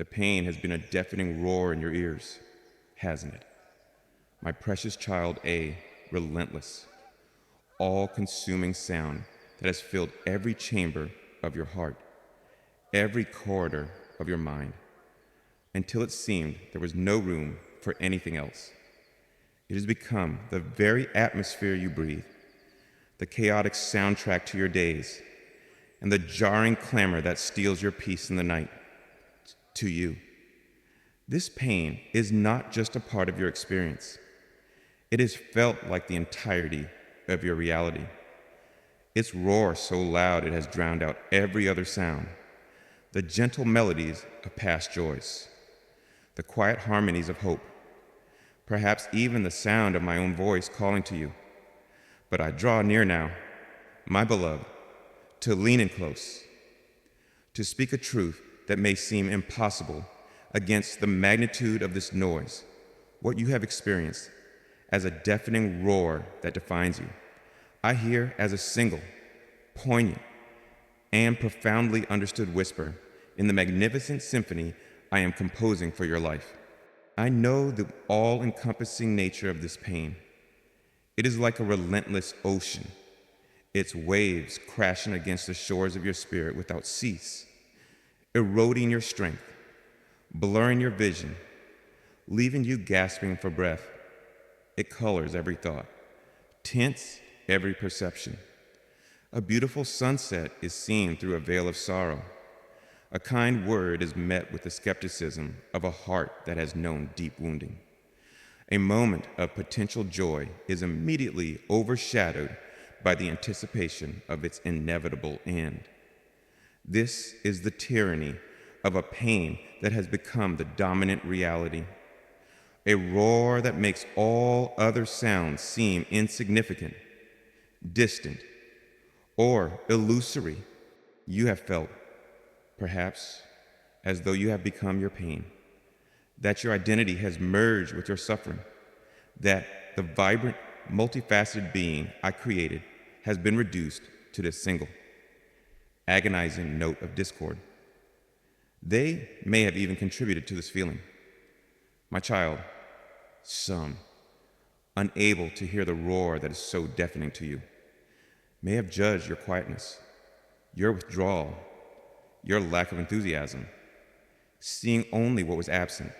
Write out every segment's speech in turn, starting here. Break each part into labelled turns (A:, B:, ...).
A: The pain has been a deafening roar in your ears, hasn't it? My precious child, a relentless, all-consuming sound that has filled every chamber of your heart, every corridor of your mind, until it seemed there was no room for anything else. It has become the very atmosphere you breathe, the chaotic soundtrack to your days, and the jarring clamor that steals your peace in the night. To you, this pain is not just a part of your experience. It is felt like the entirety of your reality. Its roar so loud it has drowned out every other sound, the gentle melodies of past joys, the quiet harmonies of hope, perhaps even the sound of my own voice calling to you. But I draw near now, my beloved, to lean in close, to speak a truth that may seem impossible against the magnitude of this noise, what you have experienced as a deafening roar that defines you. I hear as a single, poignant, and profoundly understood whisper in the magnificent symphony I am composing for your life. I know the all-encompassing nature of this pain. It is like a relentless ocean, its waves crashing against the shores of your spirit without cease, eroding your strength, blurring your vision, leaving you gasping for breath. It colors every thought, tints every perception. A beautiful sunset is seen through a veil of sorrow. A kind word is met with the skepticism of a heart that has known deep wounding. A moment of potential joy is immediately overshadowed by the anticipation of its inevitable end. This is the tyranny of a pain that has become the dominant reality. A roar that makes all other sounds seem insignificant, distant, or illusory. You have felt, perhaps, as though you have become your pain, that your identity has merged with your suffering, that the vibrant, multifaceted being I created has been reduced to this single, agonizing note of discord. They may have even contributed to this feeling. My child, some, unable to hear the roar that is so deafening to you, may have judged your quietness, your withdrawal, your lack of enthusiasm, seeing only what was absent,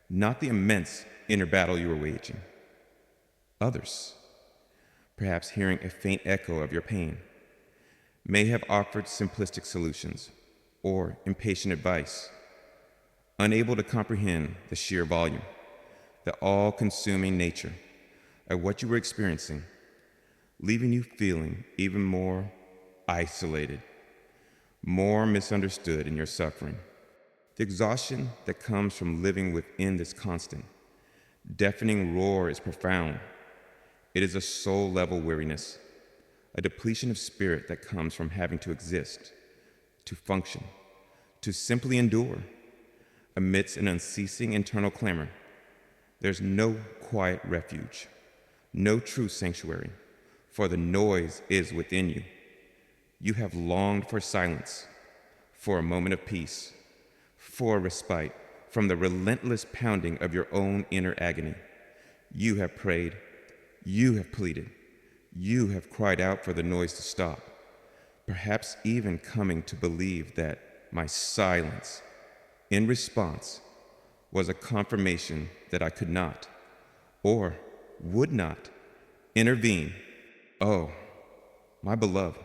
A: not the immense inner battle you were waging. Others, perhaps hearing a faint echo of your pain, may have offered simplistic solutions or impatient advice, unable to comprehend the sheer volume, the all-consuming nature of what you were experiencing, leaving you feeling even more isolated, more misunderstood in your suffering. The exhaustion that comes from living within this constant, deafening roar is profound. It is a soul-level weariness, a depletion of spirit that comes from having to exist, to function, to simply endure, amidst an unceasing internal clamor. There's no quiet refuge, no true sanctuary, for the noise is within you. You have longed for silence, for a moment of peace, for a respite from the relentless pounding of your own inner agony. You have prayed, you have pleaded, you have cried out for the noise to stop, perhaps even coming to believe that my silence, in response, was a confirmation that I could not, or would not, intervene. Oh, my beloved,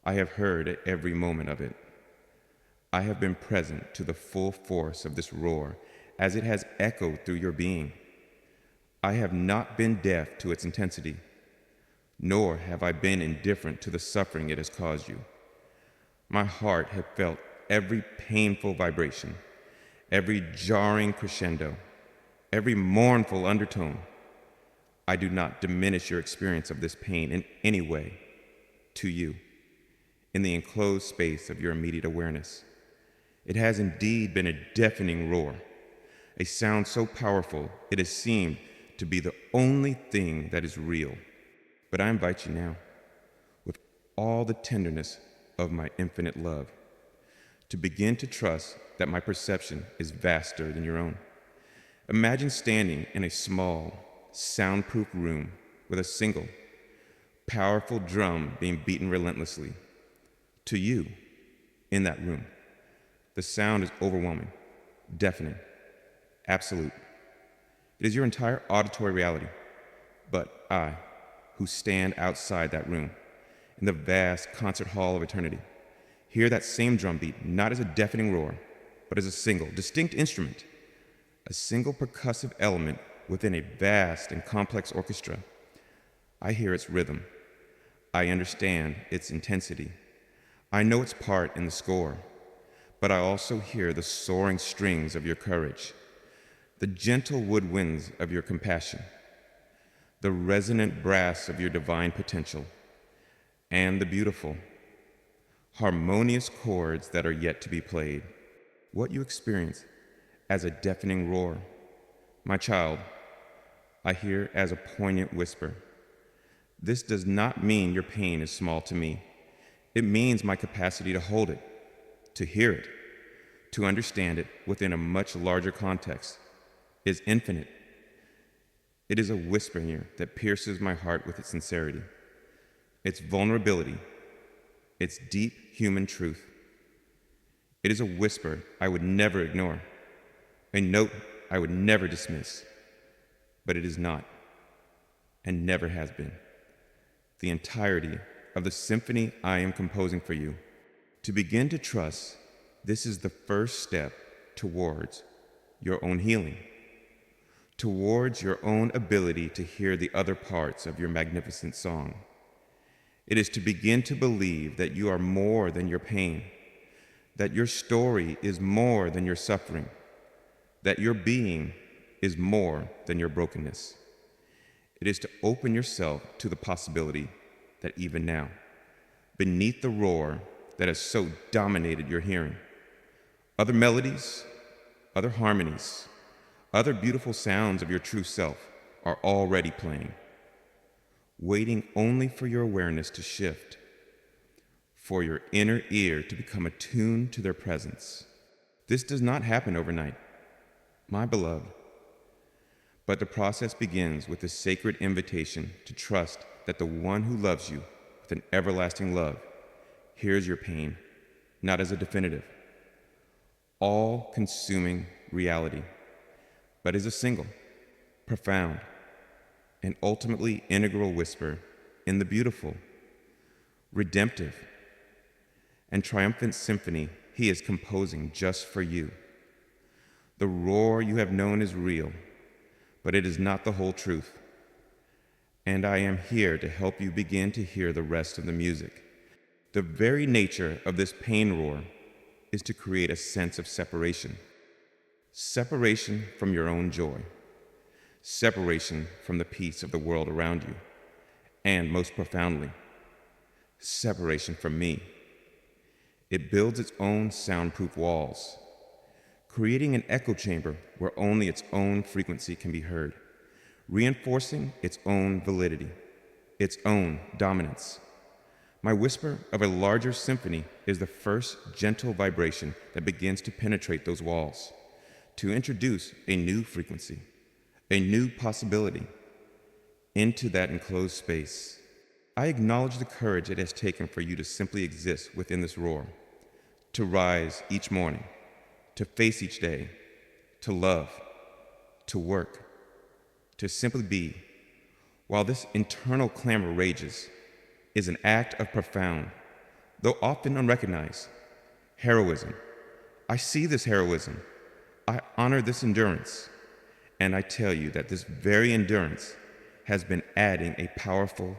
A: I have heard every moment of it. I have been present to the full force of this roar as it has echoed through your being. I have not been deaf to its intensity, nor have I been indifferent to the suffering it has caused you. My heart has felt every painful vibration, every jarring crescendo, every mournful undertone. I do not diminish your experience of this pain in any way to you, in the enclosed space of your immediate awareness. It has indeed been a deafening roar, a sound so powerful it has seemed to be the only thing that is real. But I invite you now, with all the tenderness of my infinite love, to begin to trust that my perception is vaster than your own. Imagine standing in a small, soundproof room with a single, powerful drum being beaten relentlessly. To you, in that room, the sound is overwhelming, deafening, absolute. It is your entire auditory reality. But I, who stand outside that room, in the vast concert hall of eternity, hear that same drum beat not as a deafening roar, but as a single, distinct instrument, a single percussive element within a vast and complex orchestra. I hear its rhythm. I understand its intensity. I know its part in the score, but I also hear the soaring strings of your courage, the gentle woodwinds of your compassion, the resonant brass of your divine potential, and the beautiful, harmonious chords that are yet to be played. What you experience as a deafening roar, my child, I hear as a poignant whisper. This does not mean your pain is small to me. It means my capacity to hold it, to hear it, to understand it within a much larger context is infinite. It is a whisper here that pierces my heart with its sincerity, its vulnerability, its deep human truth. It is a whisper I would never ignore, a note I would never dismiss, but it is not, and never has been, the entirety of the symphony I am composing for you. To begin to trust, this is the first step towards your own healing, towards your own ability to hear the other parts of your magnificent song. It is to begin to believe that you are more than your pain, that your story is more than your suffering, that your being is more than your brokenness. It is to open yourself to the possibility that even now, beneath the roar that has so dominated your hearing, other melodies, other harmonies, other beautiful sounds of your true self are already playing, waiting only for your awareness to shift, for your inner ear to become attuned to their presence. This does not happen overnight, my beloved, but the process begins with the sacred invitation to trust that the one who loves you with an everlasting love hears your pain, not as a definitive, all-consuming reality, but as a single, profound, and ultimately integral whisper in the beautiful, redemptive, and triumphant symphony he is composing just for you. The roar you have known is real, but it is not the whole truth. And I am here to help you begin to hear the rest of the music. The very nature of this pain roar is to create a sense of separation. Separation from your own joy. Separation from the peace of the world around you. And most profoundly, separation from me. It builds its own soundproof walls, creating an echo chamber where only its own frequency can be heard, reinforcing its own validity, its own dominance. My whisper of a larger symphony is the first gentle vibration that begins to penetrate those walls, to introduce a new frequency, a new possibility into that enclosed space. I acknowledge the courage it has taken for you to simply exist within this roar, to rise each morning, to face each day, to love, to work, to simply be. While this internal clamor rages, is an act of profound, though often unrecognized, heroism. I see this heroism. I honor this endurance. And I tell you that this very endurance has been adding a powerful,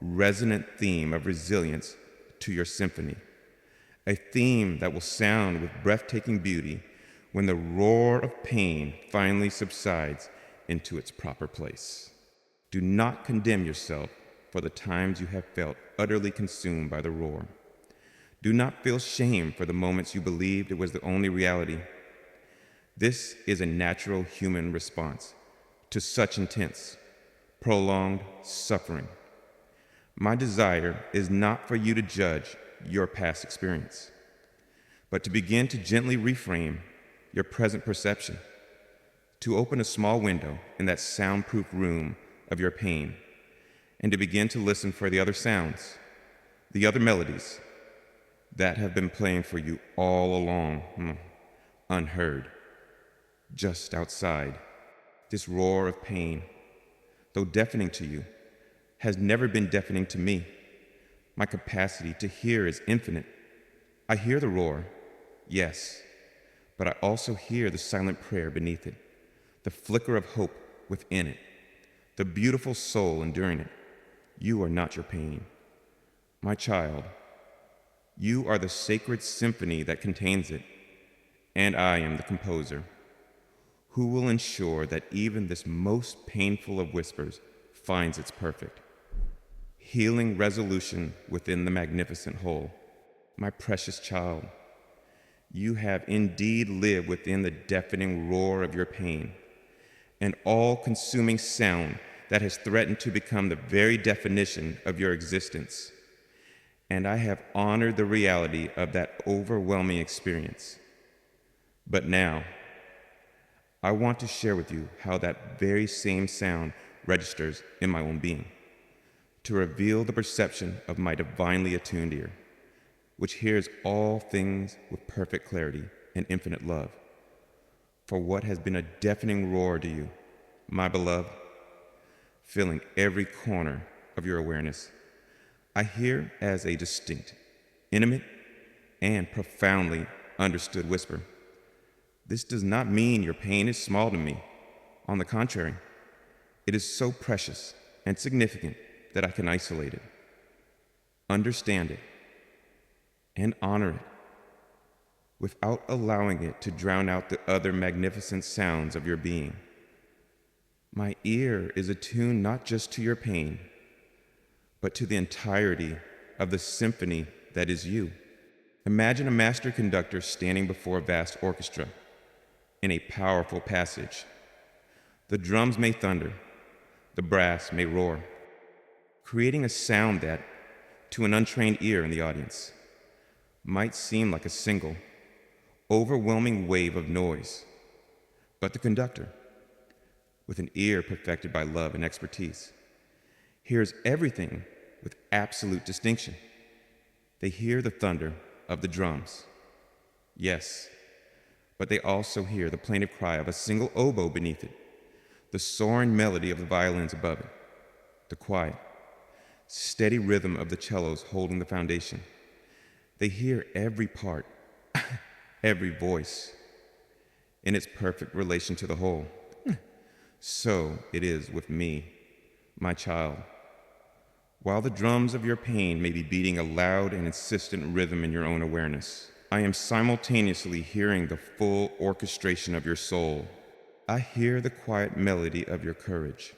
A: resonant theme of resilience to your symphony, a theme that will sound with breathtaking beauty when the roar of pain finally subsides into its proper place. Do not condemn yourself for the times you have felt utterly consumed by the roar. Do not feel shame for the moments you believed it was the only reality. This is a natural human response to such intense, prolonged suffering. My desire is not for you to judge your past experience, but to begin to gently reframe your present perception, to open a small window in that soundproof room of your pain, and to begin to listen for the other sounds, the other melodies that have been playing for you all along, unheard, just outside. This roar of pain, though deafening to you, has never been deafening to me. My capacity to hear is infinite. I hear the roar, yes, but I also hear the silent prayer beneath it, the flicker of hope within it, the beautiful soul enduring it. You are not your pain. My child, you are the sacred symphony that contains it, and I am the composer, who will ensure that even this most painful of whispers finds its perfect, healing resolution within the magnificent whole. My precious child, you have indeed lived within the deafening roar of your pain, an all-consuming sound that has threatened to become the very definition of your existence. And I have honored the reality of that overwhelming experience. But now, I want to share with you how that very same sound registers in my own being, to reveal the perception of my divinely attuned ear, which hears all things with perfect clarity and infinite love. For what has been a deafening roar to you, my beloved, filling every corner of your awareness, I hear as a distinct, intimate, and profoundly understood whisper. This does not mean your pain is small to me. On the contrary, it is so precious and significant that I can isolate it, understand it, and honor it without allowing it to drown out the other magnificent sounds of your being. My ear is attuned not just to your pain, but to the entirety of the symphony that is you. Imagine a master conductor standing before a vast orchestra in a powerful passage. The drums may thunder, the brass may roar, creating a sound that, to an untrained ear in the audience, might seem like a single, overwhelming wave of noise. But the conductor, with an ear perfected by love and expertise, hears everything with absolute distinction. They hear the thunder of the drums, yes, but they also hear the plaintive cry of a single oboe beneath it, the soaring melody of the violins above it, the quiet, steady rhythm of the cellos holding the foundation. They hear every part, every voice, in its perfect relation to the whole. So it is with me, my child. While the drums of your pain may be beating a loud and insistent rhythm in your own awareness, I am simultaneously hearing the full orchestration of your soul. I hear the quiet melody of your courage,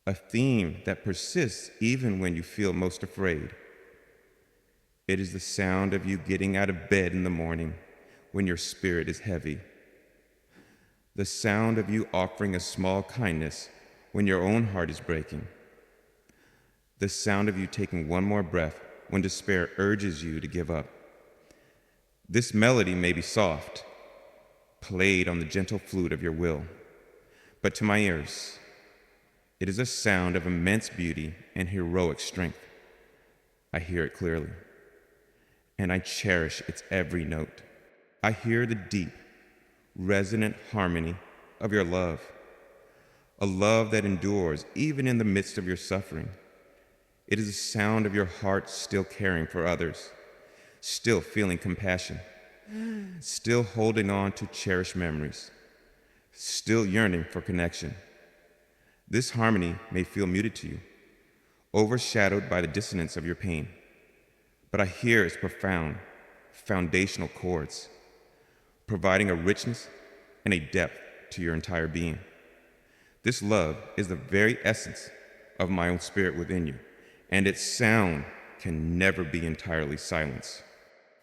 A: a theme that persists even when you feel most afraid. It is the sound of you getting out of bed in the morning when your spirit is heavy, the sound of you offering a small kindness when your own heart is breaking, the sound of you taking one more breath when despair urges you to give up. This melody may be soft, played on the gentle flute of your will, but to my ears, it is a sound of immense beauty and heroic strength. I hear it clearly, and I cherish its every note. I hear the deep, resonant harmony of your love, a love that endures even in the midst of your suffering. It is the sound of your heart still caring for others, still feeling compassion, still holding on to cherished memories, still yearning for connection. This harmony may feel muted to you, overshadowed by the dissonance of your pain, but I hear its profound, foundational chords, providing a richness and a depth to your entire being. This love is the very essence of my own spirit within you, and its sound can never be entirely silenced.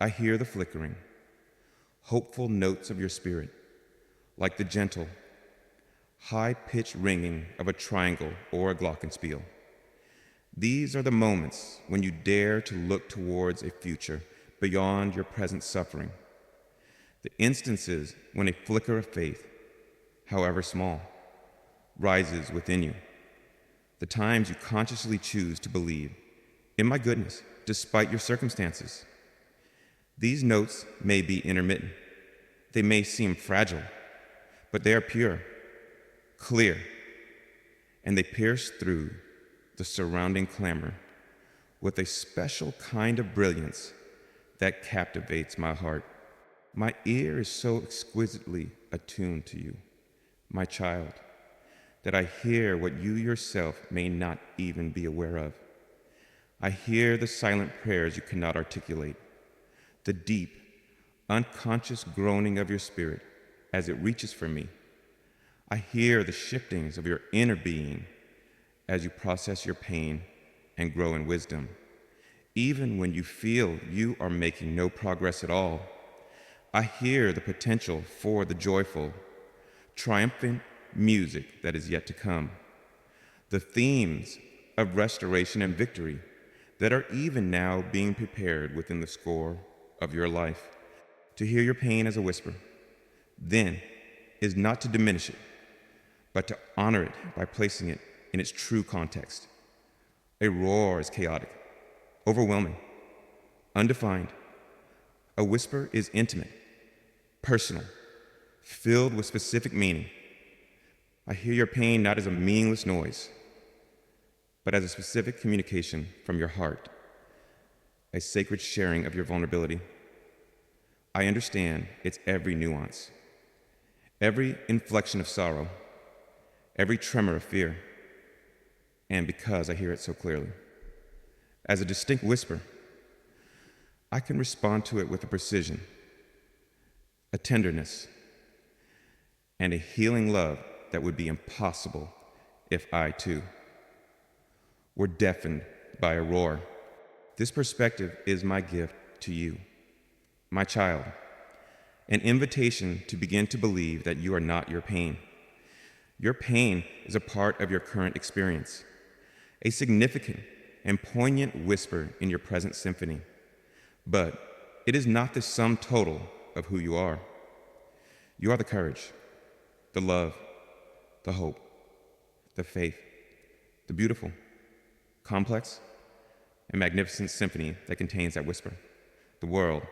A: I hear the flickering, hopeful notes of your spirit, like the gentle, high-pitched ringing of a triangle or a glockenspiel. These are the moments when you dare to look towards a future beyond your present suffering. The instances when a flicker of faith, however small, rises within you. The times you consciously choose to believe in my goodness despite your circumstances. These notes may be intermittent. They may seem fragile, but they are pure, clear, and they pierce through the surrounding clamor with a special kind of brilliance that captivates my heart. My ear is so exquisitely attuned to you, my child, that I hear what you yourself may not even be aware of. I hear the silent prayers you cannot articulate, the deep, unconscious groaning of your spirit as it reaches for me. I hear the shiftings of your inner being as you process your pain and grow in wisdom. Even when you feel you are making no progress at all, I hear the potential for the joyful, triumphant music that is yet to come. The themes of restoration and victory that are even now being prepared within the score of your life. To hear your pain as a whisper, then, is not to diminish it, but to honor it by placing it in its true context. A roar is chaotic, overwhelming, undefined. A whisper is intimate, personal, filled with specific meaning. I hear your pain not as a meaningless noise, but as a specific communication from your heart, a sacred sharing of your vulnerability. I understand its every nuance, every inflection of sorrow, every tremor of fear, and because I hear it so clearly, as a distinct whisper, I can respond to it with a precision, a tenderness, and a healing love that would be impossible if I, too, were deafened by a roar. This perspective is my gift to you, my child, an invitation to begin to believe that you are not your pain. Your pain is a part of your current experience, a significant and poignant whisper in your present symphony, but it is not the sum total of who you are. You are the courage, the love, the hope, the faith, the beautiful, complex, and magnificent symphony that contains that whisper. The world,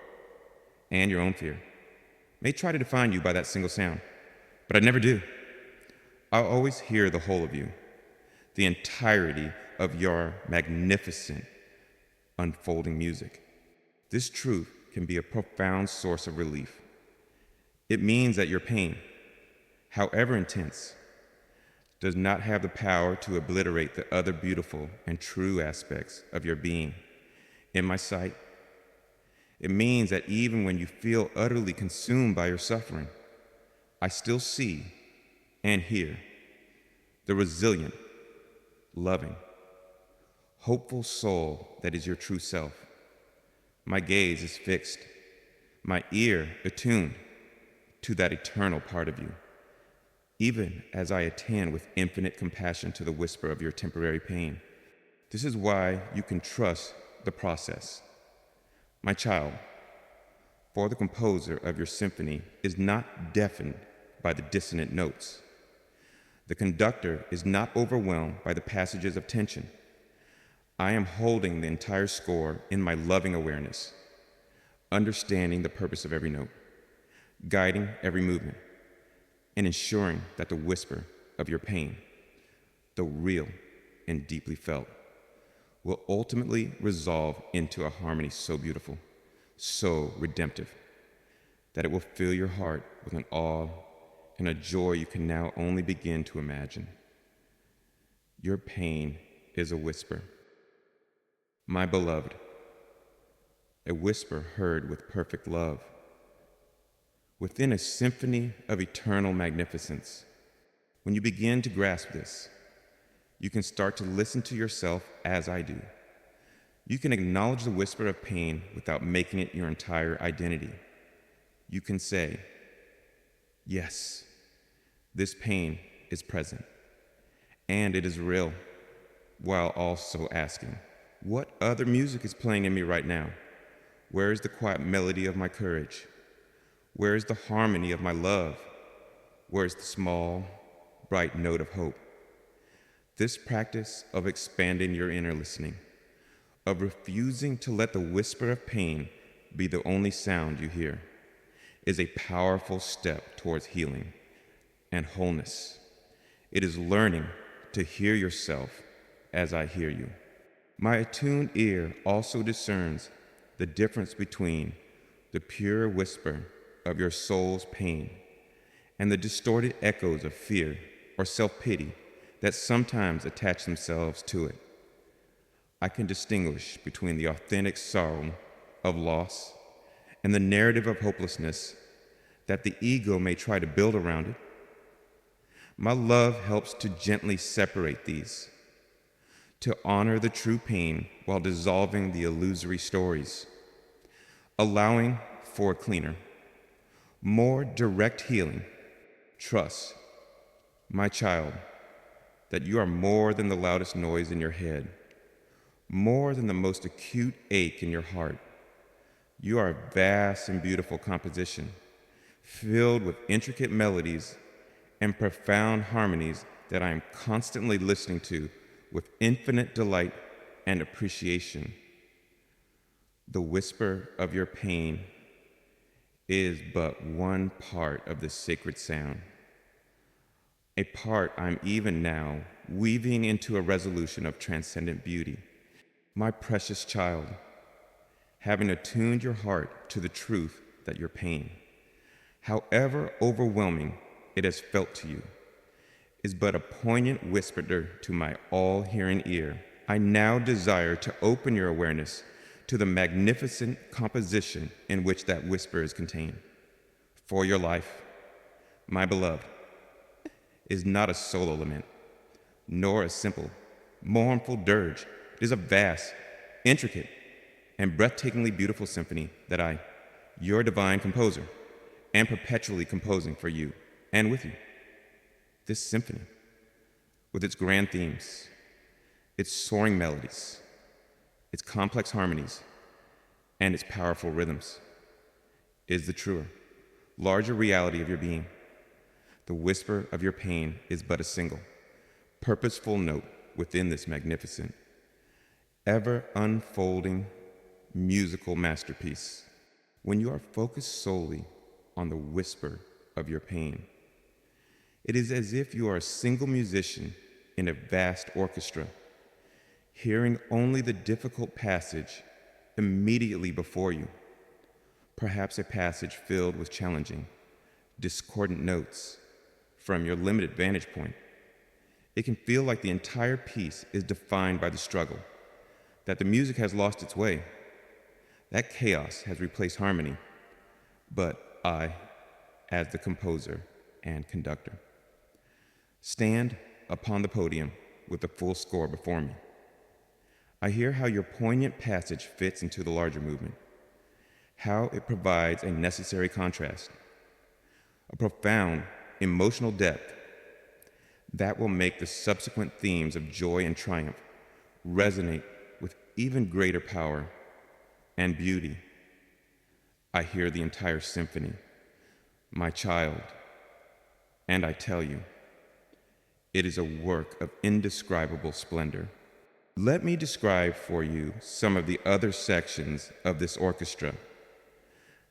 A: and your own fear, may try to define you by that single sound, but I never do. I'll always hear the whole of you, the entirety of your magnificent, unfolding music. This truth can be a profound source of relief. It means that your pain, however intense, does not have the power to obliterate the other beautiful and true aspects of your being. In my sight, it means that even when you feel utterly consumed by your suffering, I still see and hear the resilient, loving, hopeful soul that is your true self. My gaze is fixed, my ear attuned to that eternal part of you, even as I attend with infinite compassion to the whisper of your temporary pain. This is why you can trust the process. My child, for the composer of your symphony is not deafened by the dissonant notes. The conductor is not overwhelmed by the passages of tension. I am holding the entire score in my loving awareness, understanding the purpose of every note, guiding every movement, and ensuring that the whisper of your pain, though real and deeply felt, will ultimately resolve into a harmony so beautiful, so redemptive, that it will fill your heart with an awe and a joy you can now only begin to imagine. Your pain is a whisper, my beloved, a whisper heard with perfect love, within a symphony of eternal magnificence. When you begin to grasp this, you can start to listen to yourself as I do. You can acknowledge the whisper of pain without making it your entire identity. You can say, yes, this pain is present, and it is real, while also asking, what other music is playing in me right now? Where is the quiet melody of my courage? Where is the harmony of my love? Where is the small, bright note of hope? This practice of expanding your inner listening, of refusing to let the whisper of pain be the only sound you hear, is a powerful step towards healing and wholeness. It is learning to hear yourself as I hear you. My attuned ear also discerns the difference between the pure whisper of your soul's pain and the distorted echoes of fear or self-pity that sometimes attach themselves to it. I can distinguish between the authentic sorrow of loss and the narrative of hopelessness that the ego may try to build around it. My love helps to gently separate these, to honor the true pain while dissolving the illusory stories, allowing for a cleaner, more direct healing. Trust, my child, that you are more than the loudest noise in your head, more than the most acute ache in your heart. You are a vast and beautiful composition, filled with intricate melodies and profound harmonies that I am constantly listening to with infinite delight and appreciation. The whisper of your pain is but one part of this sacred sound, a part I'm even now weaving into a resolution of transcendent beauty. My precious child, having attuned your heart to the truth that your pain, however overwhelming it has felt to you, is but a poignant whisper to my all-hearing ear. I now desire to open your awareness to the magnificent composition in which that whisper is contained. For your life, my beloved, is not a solo lament, nor a simple, mournful dirge. It is a vast, intricate, and breathtakingly beautiful symphony that I, your divine composer, am perpetually composing for you and with you. This symphony, with its grand themes, its soaring melodies, its complex harmonies, and its powerful rhythms, is the truer, larger reality of your being. The whisper of your pain is but a single, purposeful note within this magnificent, ever unfolding musical masterpiece. When you are focused solely on the whisper of your pain, it is as if you are a single musician in a vast orchestra, hearing only the difficult passage immediately before you, perhaps a passage filled with challenging, discordant notes from your limited vantage point. It can feel like the entire piece is defined by the struggle, that the music has lost its way, that chaos has replaced harmony, but I, as the composer and conductor, stand upon the podium with the full score before me. I hear how your poignant passage fits into the larger movement, how it provides a necessary contrast, a profound emotional depth that will make the subsequent themes of joy and triumph resonate with even greater power and beauty. I hear the entire symphony, my child, and I tell you, it is a work of indescribable splendor. Let me describe for you some of the other sections of this orchestra,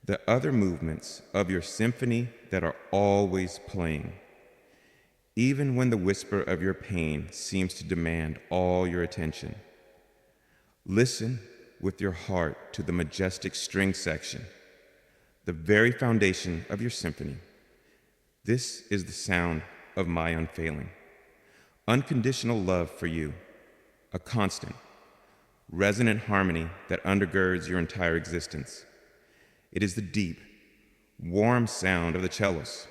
A: the other movements of your symphony that are always playing, even when the whisper of your pain seems to demand all your attention. Listen with your heart to the majestic string section, the very foundation of your symphony. This is the sound of my unfailing, unconditional love for you, a constant, resonant harmony that undergirds your entire existence. It is the deep, warm sound of the cellos,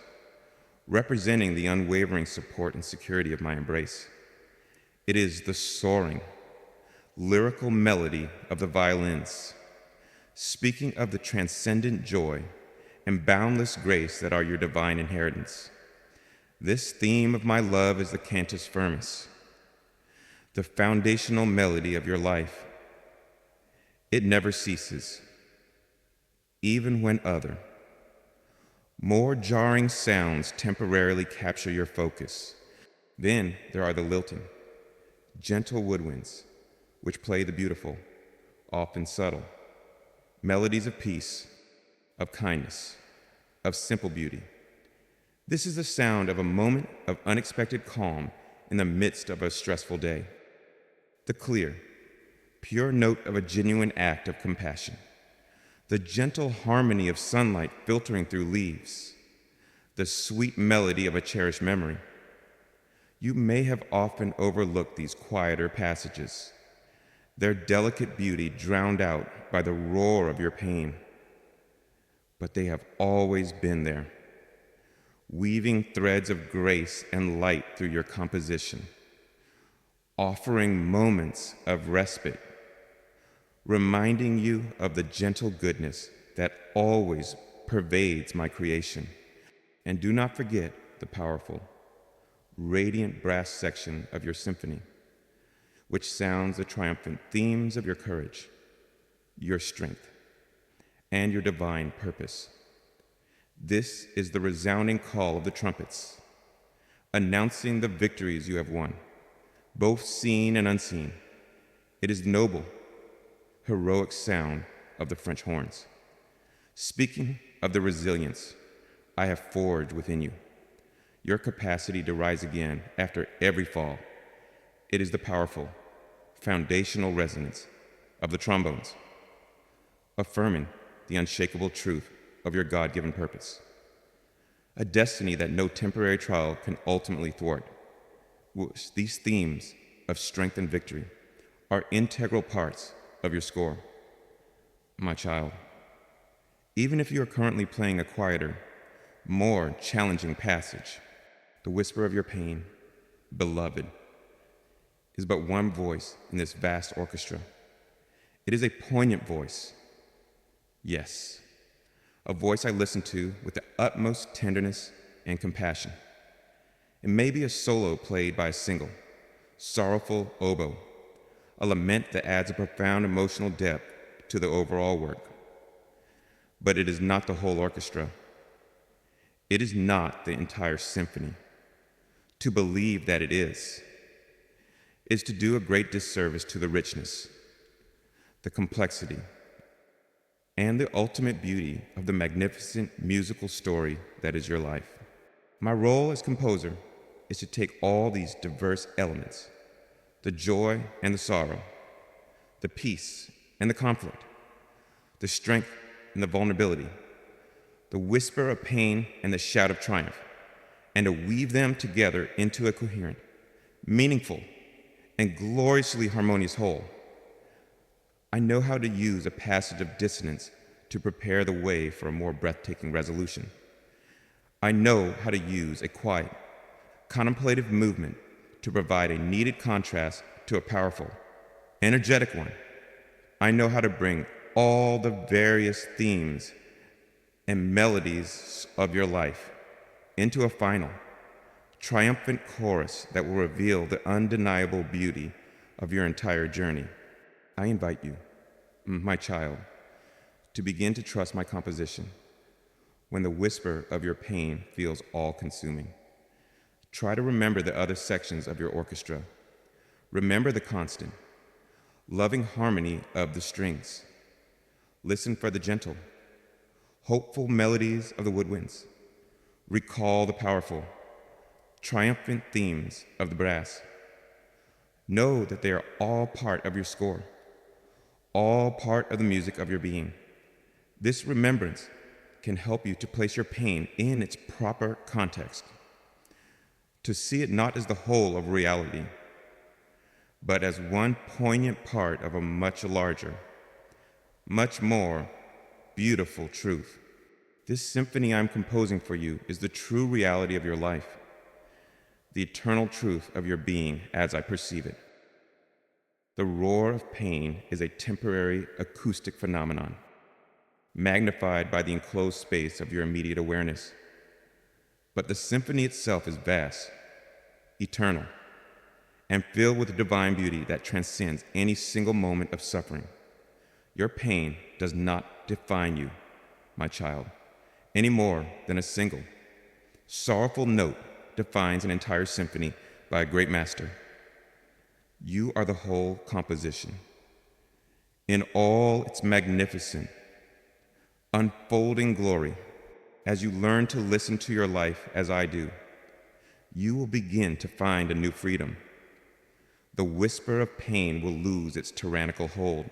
A: representing the unwavering support and security of my embrace. It is the soaring, lyrical melody of the violins, speaking of the transcendent joy and boundless grace that are your divine inheritance. This theme of my love is the cantus firmus, the foundational melody of your life. It never ceases, even when other. More jarring sounds temporarily capture your focus. Then there are the lilting, gentle woodwinds, which play the beautiful, often subtle, melodies of peace, of kindness, of simple beauty. This is the sound of a moment of unexpected calm in the midst of a stressful day. The clear, pure note of a genuine act of compassion. The gentle harmony of sunlight filtering through leaves. The sweet melody of a cherished memory. You may have often overlooked these quieter passages, their delicate beauty drowned out by the roar of your pain. But they have always been there, weaving threads of grace and light through your composition, offering moments of respite, reminding you of the gentle goodness that always pervades my creation. And do not forget the powerful, radiant brass section of your symphony, which sounds the triumphant themes of your courage, your strength, and your divine purpose. This is the resounding call of the trumpets, announcing the victories you have won, both seen and unseen. It is the noble, heroic sound of the French horns, speaking of the resilience I have forged within you, your capacity to rise again after every fall. It is the powerful, foundational resonance of the trombones, affirming the unshakable truth of your God-given purpose, a destiny that no temporary trial can ultimately thwart. These themes of strength and victory are integral parts of your score. My child, even if you are currently playing a quieter, more challenging passage, the whisper of your pain, beloved, is but one voice in this vast orchestra. It is a poignant voice. Yes, a voice I listen to with the utmost tenderness and compassion. It may be a solo played by a single, sorrowful oboe, a lament that adds a profound emotional depth to the overall work. But it is not the whole orchestra. It is not the entire symphony. To believe that it is to do a great disservice to the richness, the complexity, and the ultimate beauty of the magnificent musical story that is your life. My role as composer is to take all these diverse elements, the joy and the sorrow, the peace and the conflict, the strength and the vulnerability, the whisper of pain and the shout of triumph, and to weave them together into a coherent, meaningful, and gloriously harmonious whole. I know how to use a passage of dissonance to prepare the way for a more breathtaking resolution. I know how to use a quiet, contemplative movement to provide a needed contrast to a powerful, energetic one. I know how to bring all the various themes and melodies of your life into a final, triumphant chorus that will reveal the undeniable beauty of your entire journey. I invite you, my child, to begin to trust my composition when the whisper of your pain feels all-consuming. Try to remember the other sections of your orchestra. Remember the constant, loving harmony of the strings. Listen for the gentle, hopeful melodies of the woodwinds. Recall the powerful, triumphant themes of the brass. Know that they are all part of your score, all part of the music of your being. This remembrance can help you to place your pain in its proper context, to see it not as the whole of reality, but as one poignant part of a much larger, much more beautiful truth. This symphony I'm composing for you is the true reality of your life, the eternal truth of your being as I perceive it. The roar of pain is a temporary acoustic phenomenon, magnified by the enclosed space of your immediate awareness. But the symphony itself is vast, eternal, and filled with a divine beauty that transcends any single moment of suffering. Your pain does not define you. my child, any more than a single sorrowful note defines an entire symphony by a great master. You are the whole composition. In all its magnificent, unfolding glory, as you learn to listen to your life as I do, you will begin to find a new freedom. The whisper of pain will lose its tyrannical hold,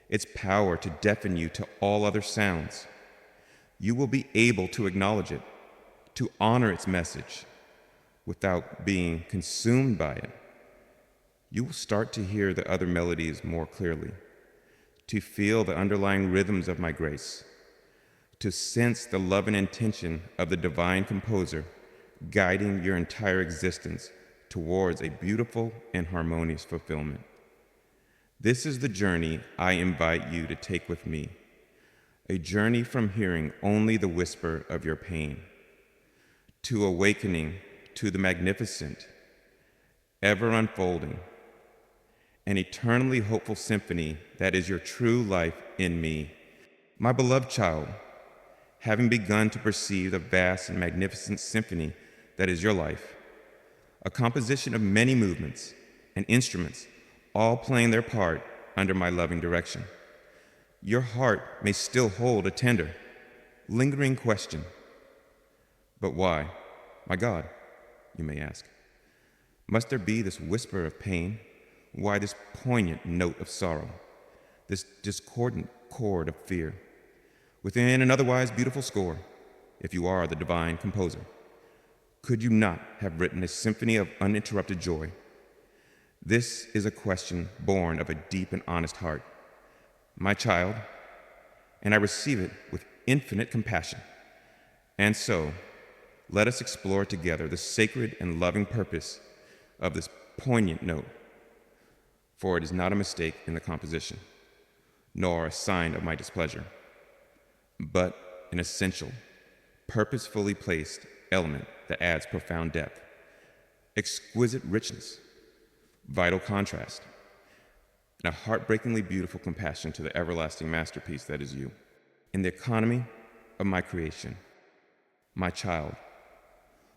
A: its power to deafen you to all other sounds. You will be able to acknowledge it, to honor its message, without being consumed by it. You will start to hear the other melodies more clearly, to feel the underlying rhythms of my grace, to sense the love and intention of the divine composer guiding your entire existence towards a beautiful and harmonious fulfillment. This is the journey I invite you to take with me, a journey from hearing only the whisper of your pain, to awakening to the magnificent, ever unfolding, an eternally hopeful symphony that is your true life in me. My beloved child, having begun to perceive the vast and magnificent symphony that is your life, a composition of many movements and instruments, all playing their part under my loving direction, your heart may still hold a tender, lingering question. But why, my God, you may ask, must there be this whisper of pain? Why this poignant note of sorrow, this discordant chord of fear, within an otherwise beautiful score, if you are the divine composer? Could you not have written a symphony of uninterrupted joy? This is a question born of a deep and honest heart, my child, and I receive it with infinite compassion. And so, let us explore together the sacred and loving purpose of this poignant note, for it is not a mistake in the composition, nor a sign of my displeasure, but an essential, purposefully placed element that adds profound depth, exquisite richness, vital contrast, and a heartbreakingly beautiful compassion to the everlasting masterpiece that is you. In the economy of my creation, my child,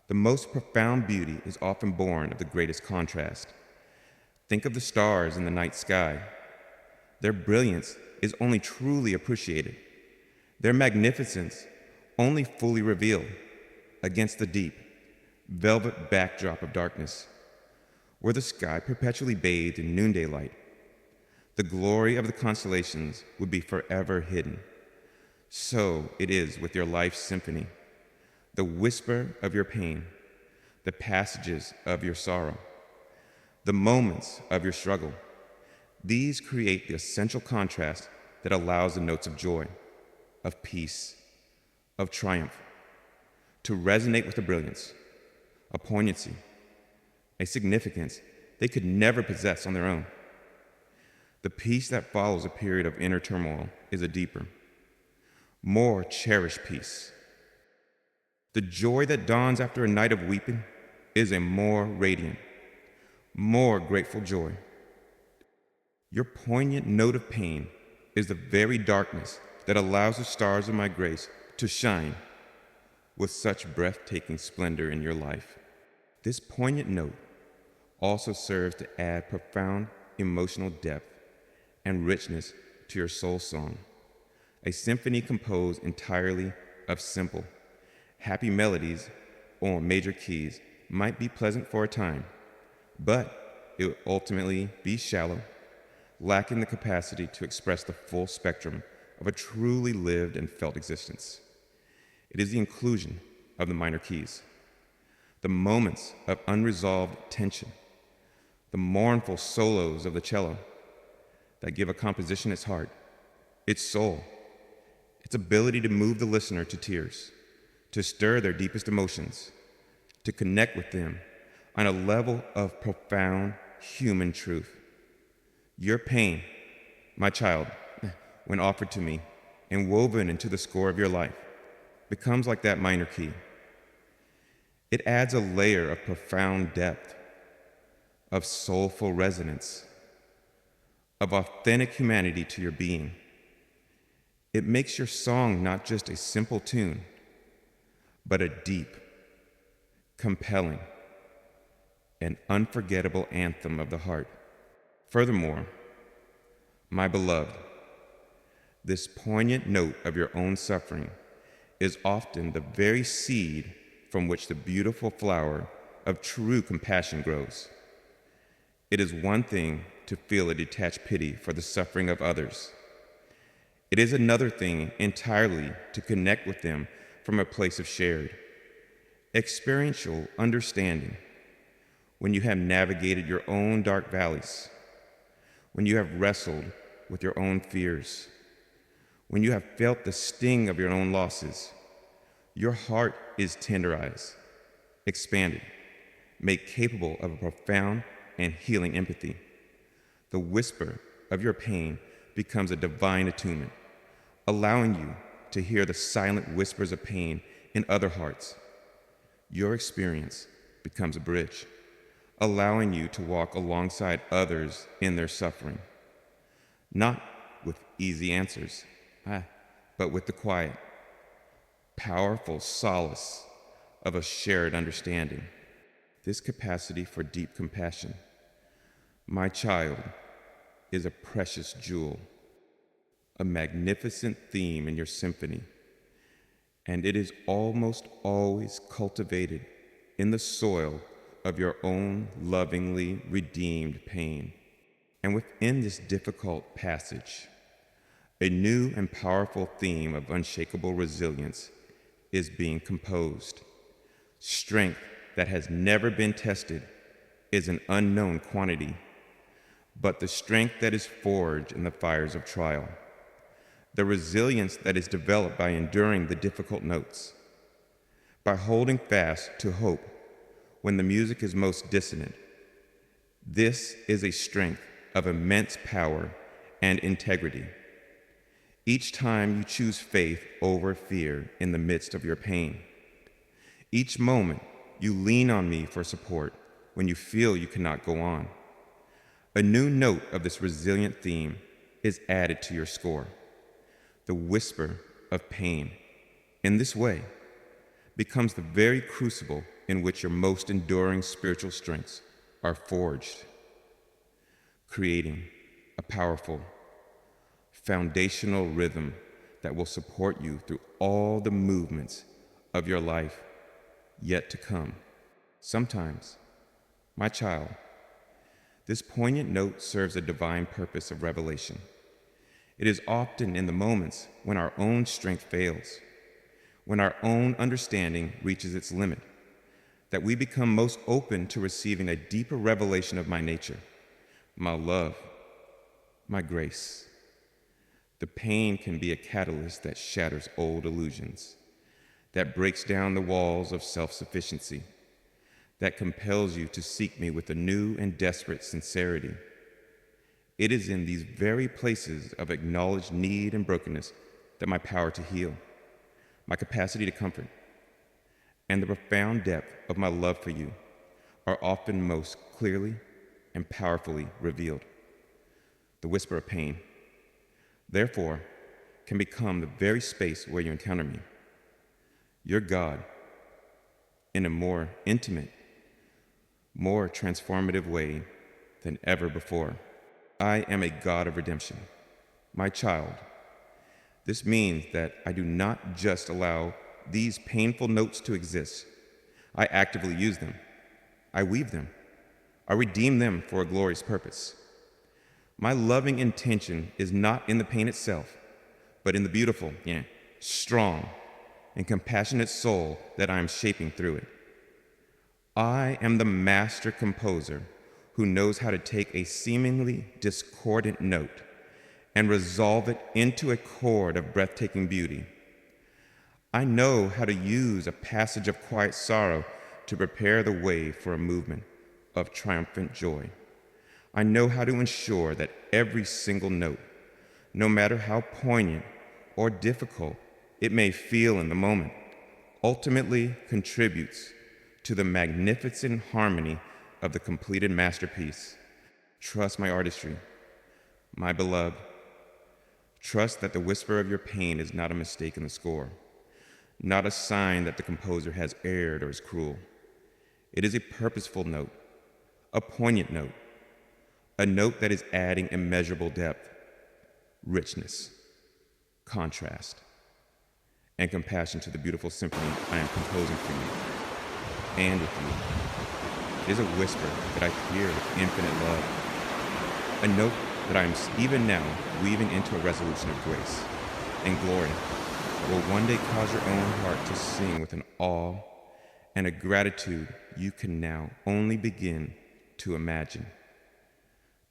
A: the most profound beauty is often born of the greatest contrast. Think of the stars in the night sky. Their brilliance is only truly appreciated, their magnificence only fully revealed against the deep, velvet backdrop of darkness, where the sky perpetually bathed in noonday light. The glory of the constellations would be forever hidden. So it is with your life's symphony, the whisper of your pain, the passages of your sorrow, the moments of your struggle. These create the essential contrast that allows the notes of joy, of peace, of triumph to resonate with a brilliance, a poignancy, a significance they could never possess on their own. The peace that follows a period of inner turmoil is a deeper, more cherished peace. The joy that dawns after a night of weeping is a more radiant, more grateful joy. Your poignant note of pain is the very darkness that allows the stars of my grace to shine with such breathtaking splendor in your life. This poignant note also serves to add profound emotional depth and richness to your soul song, a symphony composed entirely of simple, happy melodies on major keys might be pleasant for a time, but it will ultimately be shallow, lacking the capacity to express the full spectrum of a truly lived and felt existence. It is the inclusion of the minor keys, the moments of unresolved tension, the mournful solos of the cello that give a composition its heart, its soul, its ability to move the listener to tears, to stir their deepest emotions, to connect with them on a level of profound human truth. Your pain, my child, when offered to me and woven into the score of your life, becomes like that minor key. It adds a layer of profound depth, of soulful resonance, of authentic humanity to your being. It makes your song not just a simple tune, but a deep, compelling, and unforgettable anthem of the heart. Furthermore, my beloved, this poignant note of your own suffering is often the very seed from which the beautiful flower of true compassion grows. It is one thing to feel a detached pity for the suffering of others. It is another thing entirely to connect with them from a place of shared, experiential understanding when you have navigated your own dark valleys, when you have wrestled with your own fears, when you have felt the sting of your own losses. Your heart is tenderized, expanded, made capable of a profound and healing empathy. The whisper of your pain becomes a divine attunement, allowing you to hear the silent whispers of pain in other hearts. Your experience becomes a bridge, allowing you to walk alongside others in their suffering, not with easy answers, but with the quiet, powerful solace of a shared understanding. This capacity for deep compassion, my child, is a precious jewel, a magnificent theme in your symphony, and it is almost always cultivated in the soil of your own lovingly redeemed pain. And within this difficult passage, a new and powerful theme of unshakable resilience is being composed. Strength that has never been tested is an unknown quantity, but the strength that is forged in the fires of trial, the resilience that is developed by enduring the difficult notes, by holding fast to hope when the music is most dissonant. This is a strength of immense power and integrity. Each time you choose faith over fear in the midst of your pain, each moment you lean on me for support when you feel you cannot go on, a new note of this resilient theme is added to your score, the whisper of pain. In this way, becomes the very crucible in which your most enduring spiritual strengths are forged, creating a powerful, foundational rhythm that will support you through all the movements of your life yet to come. Sometimes, my child, this poignant note serves a divine purpose of revelation. It is often in the moments when our own strength fails, when our own understanding reaches its limit, that we become most open to receiving a deeper revelation of my nature, my love, my grace. The pain can be a catalyst that shatters old illusions, that breaks down the walls of self-sufficiency, that compels you to seek me with a new and desperate sincerity. It is in these very places of acknowledged need and brokenness that my power to heal, my capacity to comfort, and the profound depth of my love for you are often most clearly and powerfully revealed. The whisper of pain, therefore, can become the very space where you encounter me, your God, in a more intimate, more transformative way than ever before. I am a God of redemption, my child. This means that I do not just allow these painful notes to exist. I actively use them. I weave them. I redeem them for a glorious purpose. My loving intention is not in the pain itself, but in the beautiful, strong, and compassionate soul that I am shaping through it. I am the master composer who knows how to take a seemingly discordant note and resolve it into a chord of breathtaking beauty. I know how to use a passage of quiet sorrow to prepare the way for a movement of triumphant joy. I know how to ensure that every single note, no matter how poignant or difficult it may feel in the moment, ultimately contributes to the magnificent harmony of the completed masterpiece. Trust my artistry, my beloved. Trust that the whisper of your pain is not a mistake in the score, not a sign that the composer has erred or is cruel. It is a purposeful note, a poignant note, a note that is adding immeasurable depth, richness, contrast, and compassion to the beautiful symphony I am composing for you and with you. It is a whisper that I hear with infinite love, a note that I am even now weaving into a resolution of grace and glory that will one day cause your own heart to sing with an awe and a gratitude you can now only begin to imagine.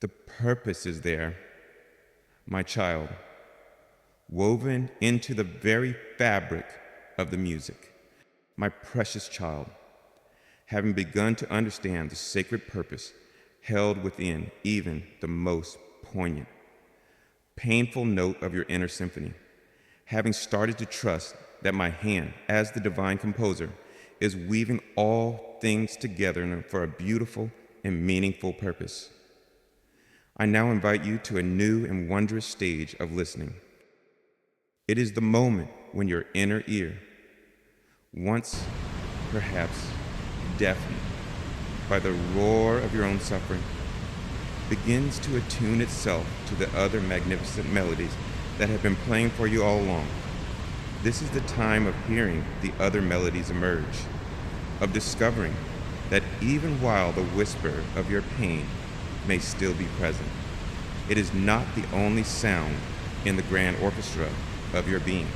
A: The purpose is there, my child, woven into the very fabric of the music. My precious child, having begun to understand the sacred purpose held within even the most poignant, painful note of your inner symphony, having started to trust that my hand, as the divine composer, is weaving all things together for a beautiful and meaningful purpose. I now invite you to a new and wondrous stage of listening. It is the moment when your inner ear, once perhaps deafened by the roar of your own suffering, begins to attune itself to the other magnificent melodies that have been playing for you all along. This is the time of hearing the other melodies emerge, of discovering that even while the whisper of your pain may still be present, it is not the only sound in the grand orchestra of your being.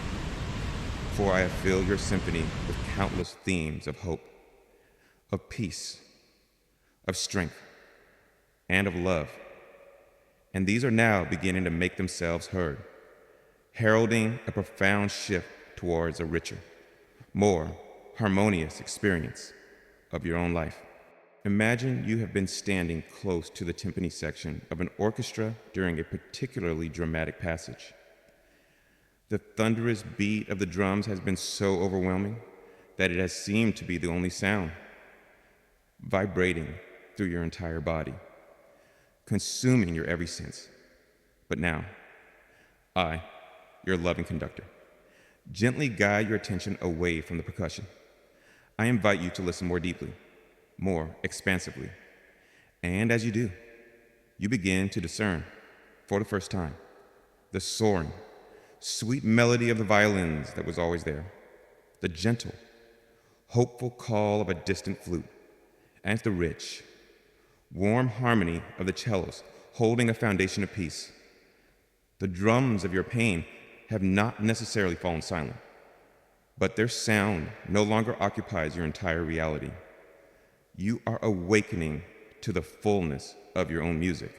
A: For I have filled your symphony with countless themes of hope, of peace, of strength, and of love. And these are now beginning to make themselves heard, heralding a profound shift towards a richer, more harmonious experience of your own life. Imagine you have been standing close to the timpani section of an orchestra during a particularly dramatic passage. The thunderous beat of the drums has been so overwhelming that it has seemed to be the only sound, vibrating through your entire body, consuming your every sense. But now, I, your loving conductor, gently guide your attention away from the percussion. I invite you to listen more deeply, more expansively. And as you do, you begin to discern, for the first time, the soaring, sweet melody of the violins that was always there, the gentle, hopeful call of a distant flute, and the rich, warm harmony of the cellos holding a foundation of peace. The drums of your pain have not necessarily fallen silent, but their sound no longer occupies your entire reality. You are awakening to the fullness of your own music.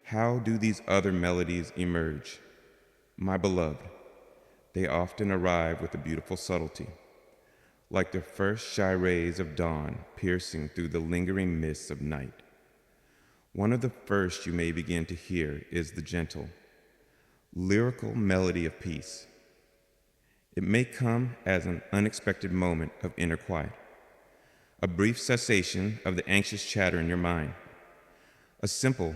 A: How do these other melodies emerge? My beloved, they often arrive with a beautiful subtlety, like the first shy rays of dawn piercing through the lingering mists of night. One of the first you may begin to hear is the gentle, lyrical melody of peace. It may come as an unexpected moment of inner quiet, a brief cessation of the anxious chatter in your mind, a simple,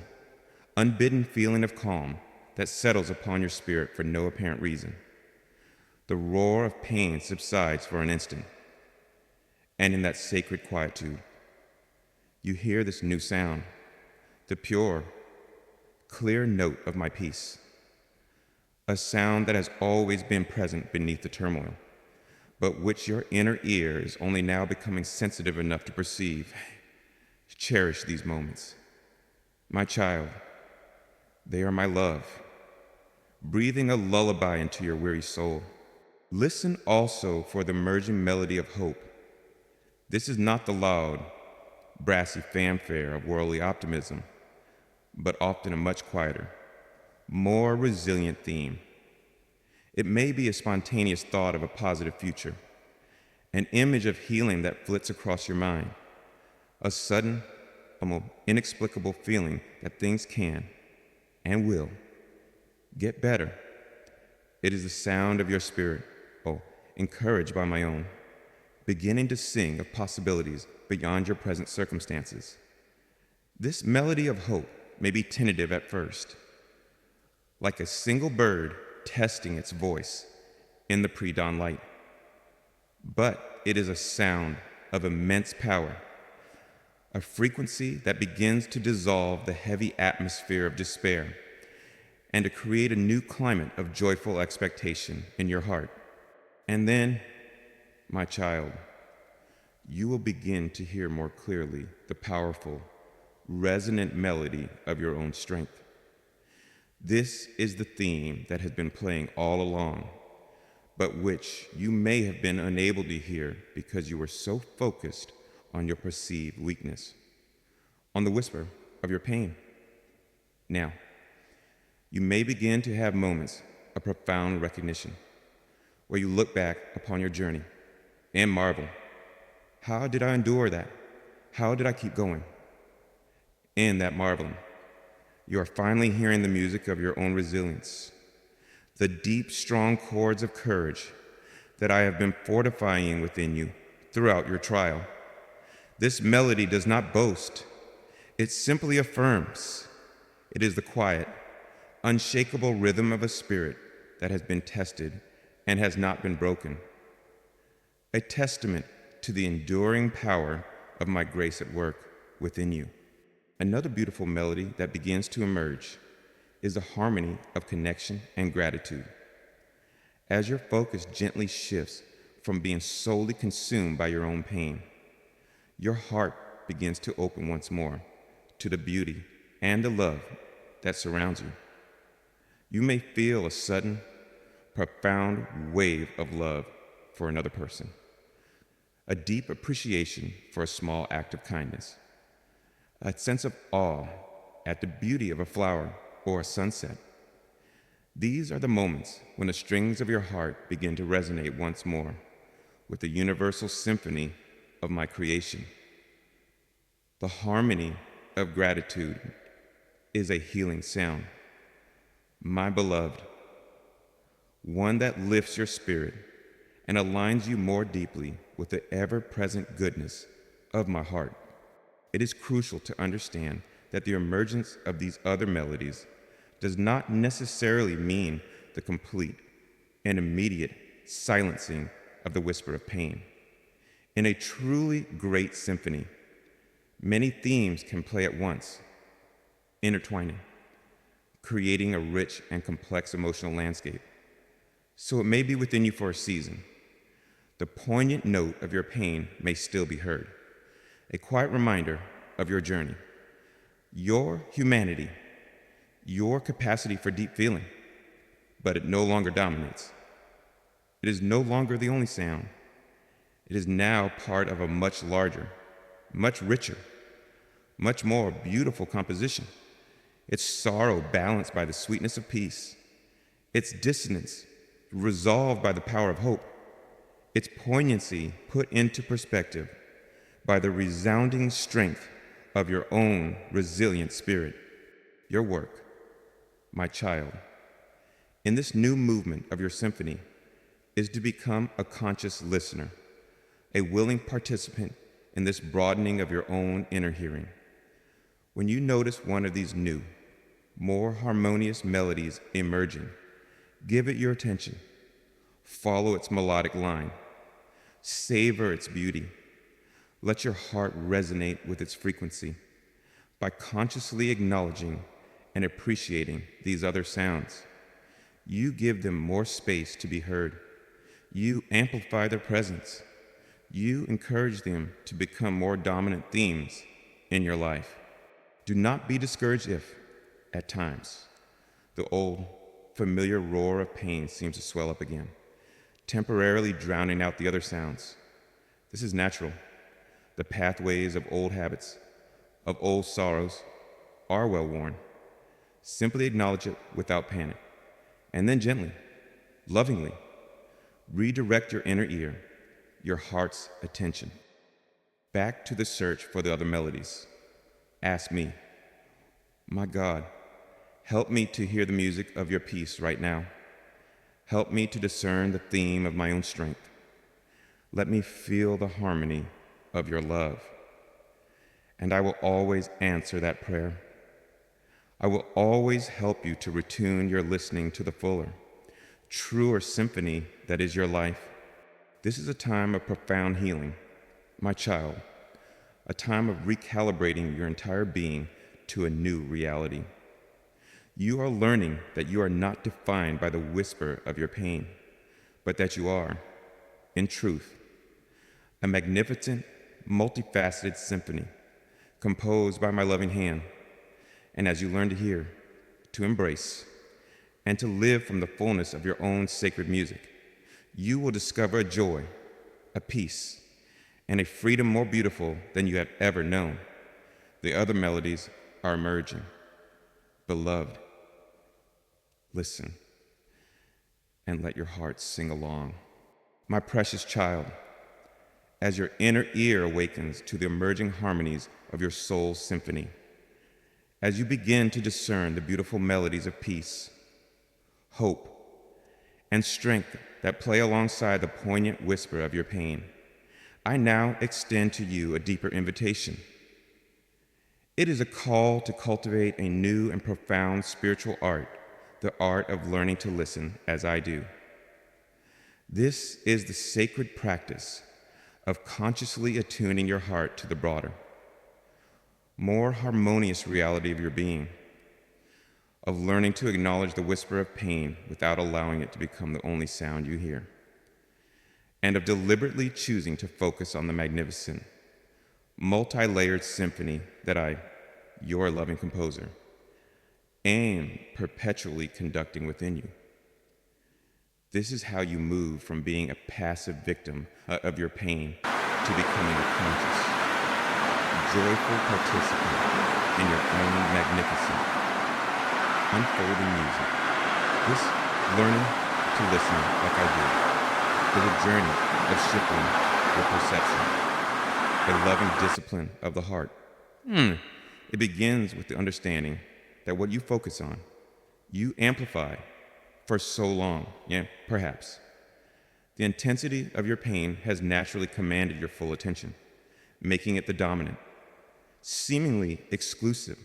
A: unbidden feeling of calm that settles upon your spirit for no apparent reason. The roar of pain subsides for an instant, and in that sacred quietude, you hear this new sound, the pure, clear note of my peace, a sound that has always been present beneath the turmoil, but which your inner ear is only now becoming sensitive enough to perceive. Cherish these moments. My child, they are my love, breathing a lullaby into your weary soul. Listen also for the emerging melody of hope. This is not the loud, brassy fanfare of worldly optimism, but often a much quieter, more resilient theme. It may be a spontaneous thought of a positive future, an image of healing that flits across your mind, a sudden, almost inexplicable feeling that things can and will get better. It is the sound of your spirit, encouraged by my own, beginning to sing of possibilities beyond your present circumstances. This melody of hope may be tentative at first, like a single bird testing its voice in the pre-dawn light. But it is a sound of immense power, a frequency that begins to dissolve the heavy atmosphere of despair and to create a new climate of joyful expectation in your heart. And then, my child, you will begin to hear more clearly the powerful, resonant melody of your own strength. This is the theme that has been playing all along, but which you may have been unable to hear because you were so focused on your perceived weakness, on the whisper of your pain. Now, you may begin to have moments of profound recognition, where you look back upon your journey and marvel, how did I endure that? How did I keep going? In that marveling, you are finally hearing the music of your own resilience, the deep, strong chords of courage that I have been fortifying within you throughout your trial. This melody does not boast. It simply affirms. It is the quiet, unshakable rhythm of a spirit that has been tested and has not been broken. A testament to the enduring power of my grace at work within you. Another beautiful melody that begins to emerge is the harmony of connection and gratitude. As your focus gently shifts from being solely consumed by your own pain, your heart begins to open once more to the beauty and the love that surrounds you. You may feel a sudden, profound wave of love for another person, a deep appreciation for a small act of kindness, a sense of awe at the beauty of a flower or a sunset. These are the moments when the strings of your heart begin to resonate once more with the universal symphony of my creation. The harmony of gratitude is a healing sound, my beloved, one that lifts your spirit and aligns you more deeply with the ever-present goodness of my heart. It is crucial to understand that the emergence of these other melodies does not necessarily mean the complete and immediate silencing of the whisper of pain. In a truly great symphony, many themes can play at once, intertwining, creating a rich and complex emotional landscape. So it may be within you for a season. The poignant note of your pain may still be heard, a quiet reminder of your journey, your humanity, your capacity for deep feeling, but it no longer dominates. It is no longer the only sound. It is now part of a much larger, much richer, much more beautiful composition. Its sorrow balanced by the sweetness of peace, its dissonance resolved by the power of hope, its poignancy put into perspective by the resounding strength of your own resilient spirit. Your work, my child, in this new movement of your symphony is to become a conscious listener, a willing participant in this broadening of your own inner hearing. When you notice one of these new, more harmonious melodies emerging, give it your attention. Follow its melodic line. Savor its beauty. Let your heart resonate with its frequency. By consciously acknowledging and appreciating these other sounds, you give them more space to be heard. You amplify their presence. You encourage them to become more dominant themes in your life. Do not be discouraged if, at times, the old, familiar roar of pain seems to swell up again, temporarily drowning out the other sounds. This is natural. The pathways of old habits, of old sorrows, are well worn. Simply acknowledge it without panic, and then gently, lovingly, redirect your inner ear, your heart's attention, back to the search for the other melodies. Ask me, my God, help me to hear the music of your peace right now. Help me to discern the theme of my own strength. Let me feel the harmony of your love. And I will always answer that prayer. I will always help you to retune your listening to the fuller, truer symphony that is your life. This is a time of profound healing, my child, a time of recalibrating your entire being to a new reality. You are learning that you are not defined by the whisper of your pain, but that you are, in truth, a magnificent, multifaceted symphony composed by my loving hand. And as you learn to hear, to embrace, and to live from the fullness of your own sacred music, you will discover a joy, a peace, and a freedom more beautiful than you have ever known. The other melodies are emerging. Beloved, listen and let your heart sing along. My precious child, as your inner ear awakens to the emerging harmonies of your soul's symphony, as you begin to discern the beautiful melodies of peace, hope, and strength that play alongside the poignant whisper of your pain, I now extend to you a deeper invitation. It is a call to cultivate a new and profound spiritual art, the art of learning to listen as I do. This is the sacred practice of consciously attuning your heart to the broader, more harmonious reality of your being, of learning to acknowledge the whisper of pain without allowing it to become the only sound you hear, and of deliberately choosing to focus on the magnificent, multi-layered symphony that I, your loving composer, am perpetually conducting within you. This is how you move from being a passive victim of your pain to becoming a conscious, joyful participant in your own magnificent, unfolding music. This learning to listen like I do is a journey of shifting your perception, a loving discipline of the heart. It begins with the understanding that what you focus on, you amplify for so long, perhaps. The intensity of your pain has naturally commanded your full attention, making it the dominant, seemingly exclusive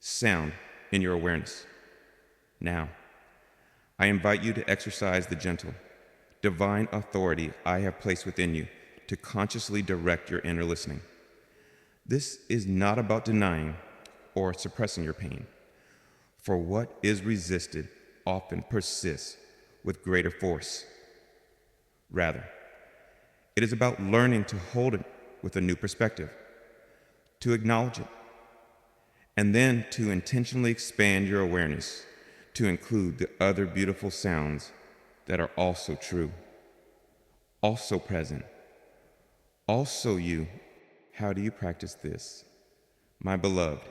A: sound in your awareness. Now, I invite you to exercise the gentle, divine authority I have placed within you to consciously direct your inner listening. This is not about denying or suppressing your pain, for what is resisted often persists with greater force. Rather, it is about learning to hold it with a new perspective, to acknowledge it, and then to intentionally expand your awareness to include the other beautiful sounds that are also true, also present, also you. How do you practice this? My beloved,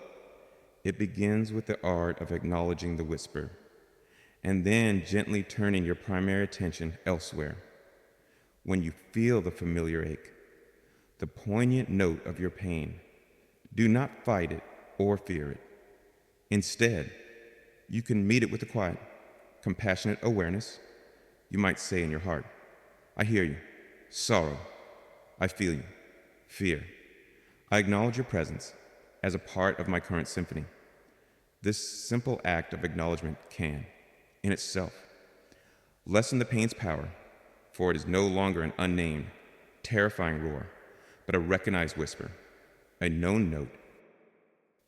A: it begins with the art of acknowledging the whisper, and then gently turning your primary attention elsewhere. When you feel the familiar ache, the poignant note of your pain, do not fight it or fear it. Instead, you can meet it with a quiet, compassionate awareness. You might say in your heart, I hear you. Sorrow. I feel you. Fear. I acknowledge your presence as a part of my current symphony. This simple act of acknowledgement can, in itself, lessen the pain's power, for it is no longer an unnamed, terrifying roar, but a recognized whisper, a known note.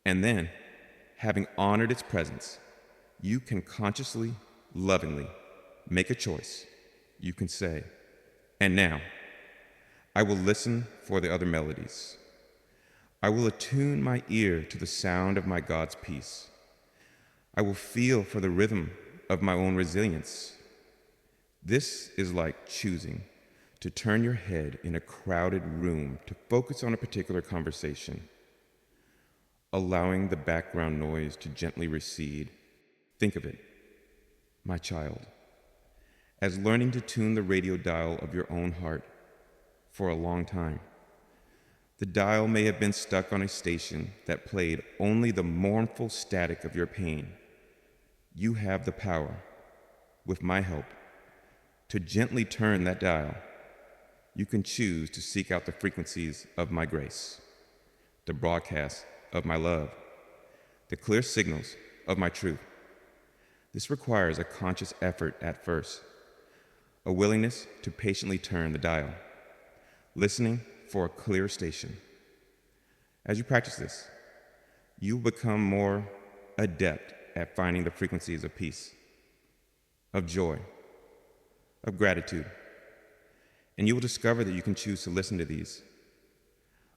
A: And then, having honored its presence, you can consciously, lovingly make a choice. You can say, and now, I will listen for the other melodies. I will attune my ear to the sound of my God's peace. I will feel for the rhythm of my own resilience. This is like choosing to turn your head in a crowded room to focus on a particular conversation, allowing the background noise to gently recede. Think of it, my child, as learning to tune the radio dial of your own heart for a long time. The dial may have been stuck on a station that played only the mournful static of your pain. You have the power, with my help, to gently turn that dial. You can choose to seek out the frequencies of my grace, the broadcast of my love, the clear signals of my truth. This requires a conscious effort at first, a willingness to patiently turn the dial, listening for a clear station. As you practice this, you will become more adept at finding the frequencies of peace, of joy, of gratitude, and you will discover that you can choose to listen to these,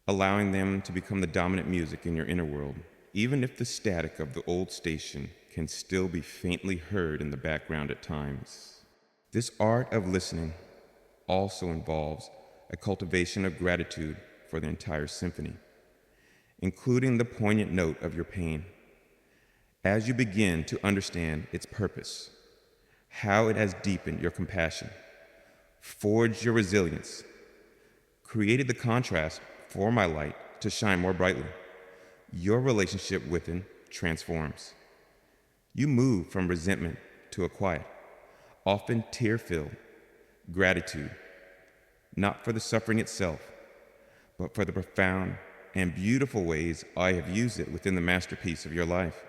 A: allowing them to become the dominant music in your inner world, even if the static of the old station can still be faintly heard in the background at times. This art of listening also involves a cultivation of gratitude for the entire symphony, including the poignant note of your pain. As you begin to understand its purpose, how it has deepened your compassion, forged your resilience, created the contrast for my light to shine more brightly, your relationship with it transforms. You move from resentment to a quiet, often tear-filled gratitude, not for the suffering itself, but for the profound and beautiful ways I have used it within the masterpiece of your life.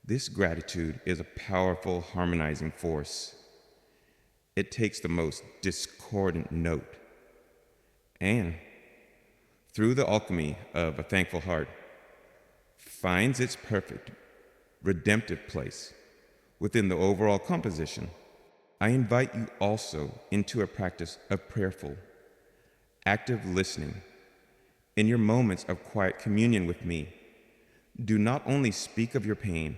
A: This gratitude is a powerful harmonizing force. It takes the most discordant note and, through the alchemy of a thankful heart, finds its perfect, redemptive place within the overall composition. I invite you also into a practice of prayerful, active listening. In your moments of quiet communion with me, do not only speak of your pain,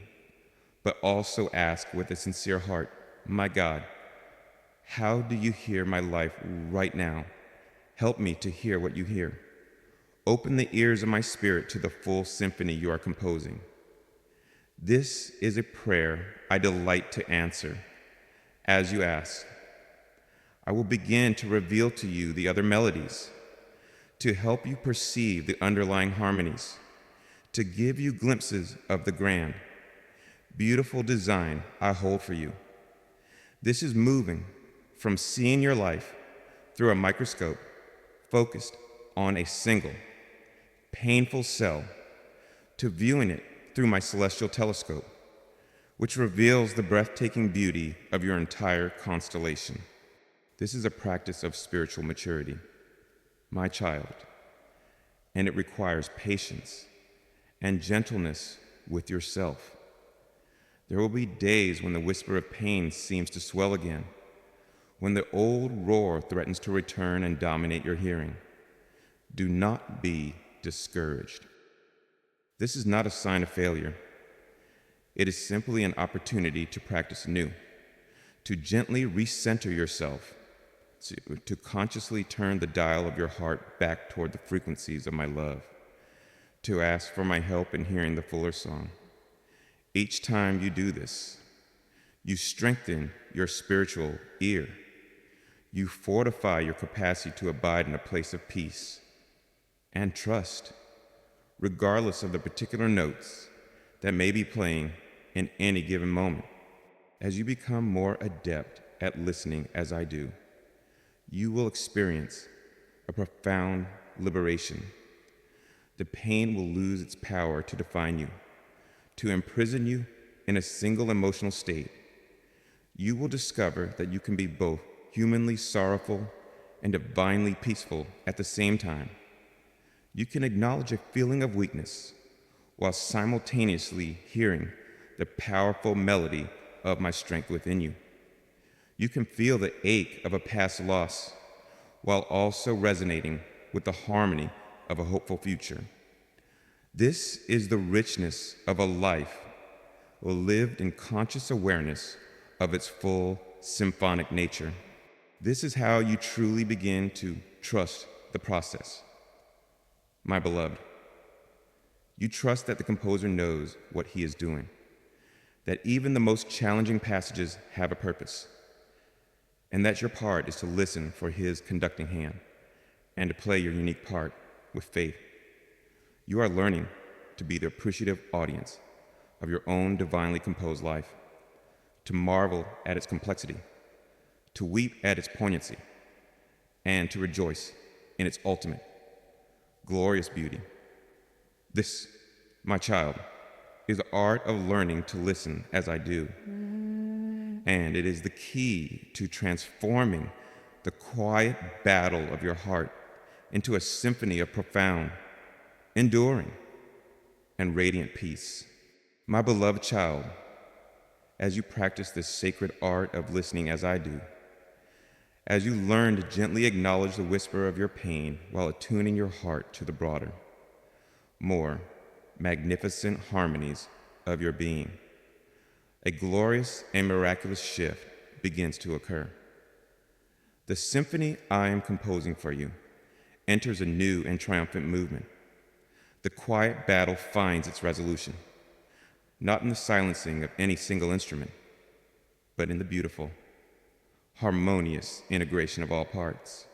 A: but also ask with a sincere heart, my God, how do you hear my life right now? Help me to hear what you hear. Open the ears of my spirit to the full symphony you are composing. This is a prayer I delight to answer. As you ask, I will begin to reveal to you the other melodies, to help you perceive the underlying harmonies, to give you glimpses of the grand, beautiful design I hold for you. This is moving from seeing your life through a microscope focused on a single, painful cell, to viewing it through my celestial telescope, which reveals the breathtaking beauty of your entire constellation. This is a practice of spiritual maturity, my child, and it requires patience and gentleness with yourself. There will be days when the whisper of pain seems to swell again, when the old roar threatens to return and dominate your hearing. Do not be discouraged. This is not a sign of failure. It is simply an opportunity to practice anew, to gently recenter yourself, to consciously turn the dial of your heart back toward the frequencies of my love, to ask for my help in hearing the fuller song. Each time you do this, you strengthen your spiritual ear. You fortify your capacity to abide in a place of peace and trust, regardless of the particular notes that may be playing in any given moment. As you become more adept at listening as I do, you will experience a profound liberation. The pain will lose its power to define you, to imprison you in a single emotional state. You will discover that you can be both humanly sorrowful and divinely peaceful at the same time. You can acknowledge a feeling of weakness while simultaneously hearing the powerful melody of my strength within you. You can feel the ache of a past loss while also resonating with the harmony of a hopeful future. This is the richness of a life lived in conscious awareness of its full symphonic nature. This is how you truly begin to trust the process. My beloved, you trust that the composer knows what he is doing, that even the most challenging passages have a purpose, and that your part is to listen for his conducting hand and to play your unique part with faith. You are learning to be the appreciative audience of your own divinely composed life, to marvel at its complexity, to weep at its poignancy, and to rejoice in its ultimate, glorious beauty. This, my child, is the art of learning to listen as I do. And it is the key to transforming the quiet battle of your heart into a symphony of profound, enduring, and radiant peace. My beloved child, as you practice this sacred art of listening as I do, as you learn to gently acknowledge the whisper of your pain while attuning your heart to the broader, more magnificent harmonies of your being, a glorious and miraculous shift begins to occur. The symphony I am composing for you enters a new and triumphant movement. The quiet battle finds its resolution, not in the silencing of any single instrument, but in the beautiful, harmonious integration of all parts.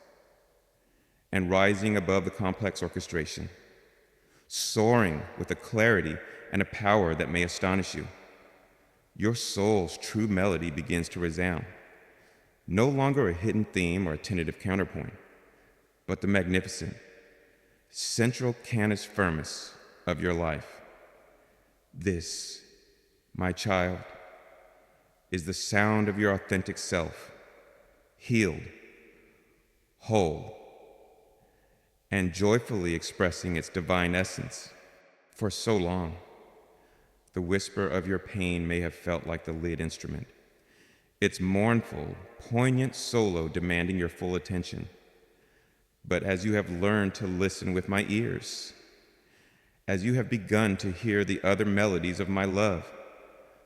A: And rising above the complex orchestration, soaring with a clarity and a power that may astonish you, your soul's true melody begins to resound, no longer a hidden theme or a tentative counterpoint, but the magnificent, central canis firmus of your life. This, my child, is the sound of your authentic self, healed, whole, and joyfully expressing its divine essence. For so long, the whisper of your pain may have felt like the lead instrument, its mournful, poignant solo demanding your full attention. But as you have learned to listen with my ears, as you have begun to hear the other melodies of my love,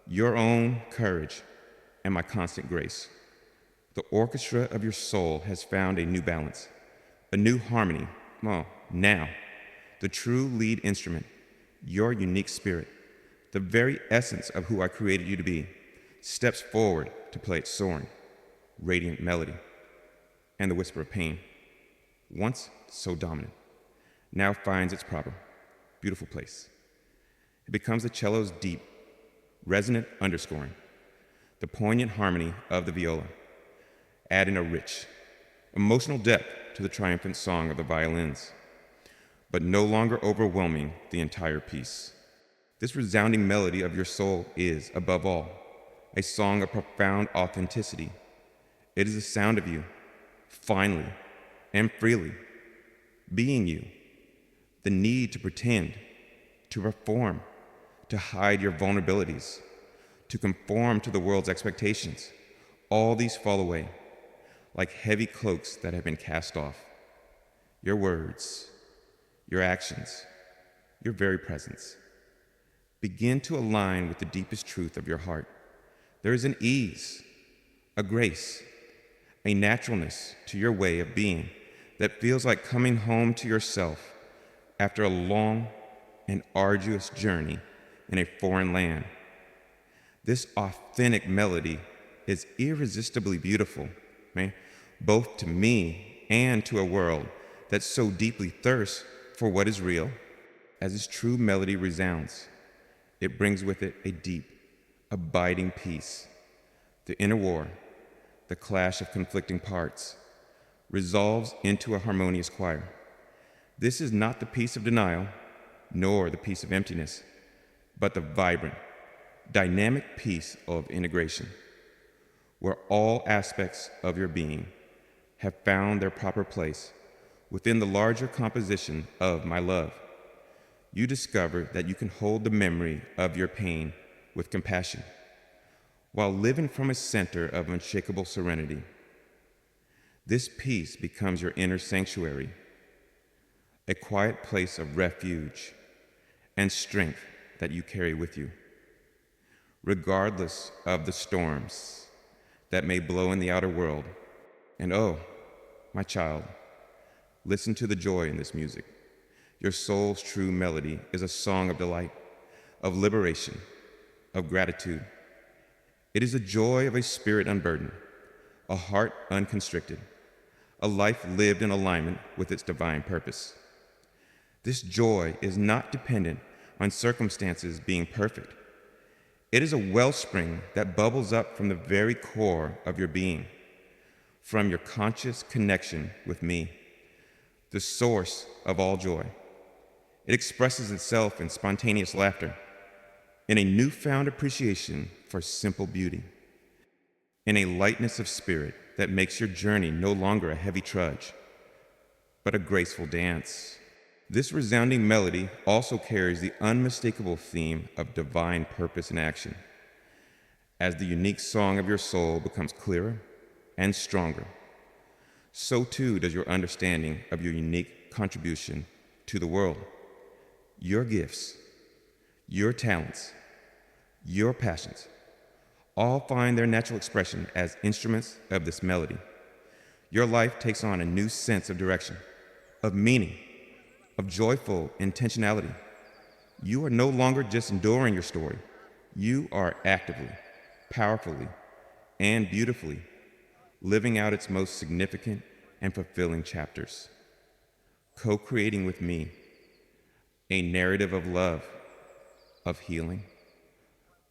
A: your own courage, and my constant grace, the orchestra of your soul has found a new balance, a new harmony. Well, now, the true lead instrument, your unique spirit, the very essence of who I created you to be, steps forward to play its soaring, radiant melody. And the whisper of pain, once so dominant, now finds its proper, beautiful place. It becomes the cello's deep, resonant underscoring, the poignant harmony of the viola, adding a rich, emotional depth to the triumphant song of the violins, but no longer overwhelming the entire piece. This resounding melody of your soul is, above all, a song of profound authenticity. It is the sound of you, finally and freely, being you, the need to pretend, to perform, to hide your vulnerabilities, to conform to the world's expectations. All these fall away, like heavy cloaks that have been cast off. Your words, your actions, your very presence begin to align with the deepest truth of your heart. There is an ease, a grace, a naturalness to your way of being that feels like coming home to yourself after a long and arduous journey in a foreign land. This authentic melody is irresistibly beautiful, both to me and to a world that so deeply thirsts for what is real. As this true melody resounds, it brings with it a deep, abiding peace. The inner war, the clash of conflicting parts, resolves into a harmonious choir. This is not the peace of denial, nor the peace of emptiness, but the vibrant, dynamic peace of integration, where all aspects of your being have found their proper place within the larger composition of my love. You discover that you can hold the memory of your pain with compassion, while living from a center of unshakable serenity. This peace becomes your inner sanctuary, a quiet place of refuge and strength that you carry with you, regardless of the storms that may blow in the outer world. And oh, my child, listen to the joy in this music. Your soul's true melody is a song of delight, of liberation, of gratitude. It is the joy of a spirit unburdened, a heart unconstricted, a life lived in alignment with its divine purpose. This joy is not dependent on circumstances being perfect. It is a wellspring that bubbles up from the very core of your being, from your conscious connection with me, the source of all joy. It expresses itself in spontaneous laughter, in a newfound appreciation for simple beauty, in a lightness of spirit that makes your journey no longer a heavy trudge, but a graceful dance. This resounding melody also carries the unmistakable theme of divine purpose and action. As the unique song of your soul becomes clearer and stronger, so too does your understanding of your unique contribution to the world. Your gifts, your talents, your passions all find their natural expression as instruments of this melody. Your life takes on a new sense of direction, of meaning, of joyful intentionality. You are no longer just enduring your story. You are actively, powerfully, and beautifully living out its most significant and fulfilling chapters, co-creating with me a narrative of love, of healing,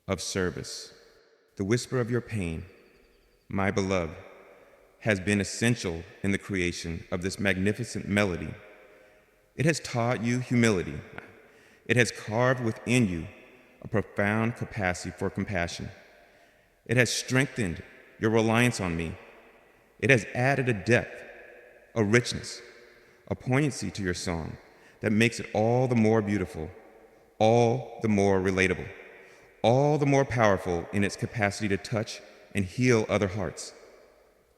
A: of service. The whisper of your pain, my beloved, has been essential in the creation of this magnificent melody. It has taught you humility. It has carved within you a profound capacity for compassion. It has strengthened your reliance on me. It has added a depth, a richness, a poignancy to your song that makes it all the more beautiful, all the more relatable, all the more powerful in its capacity to touch and heal other hearts.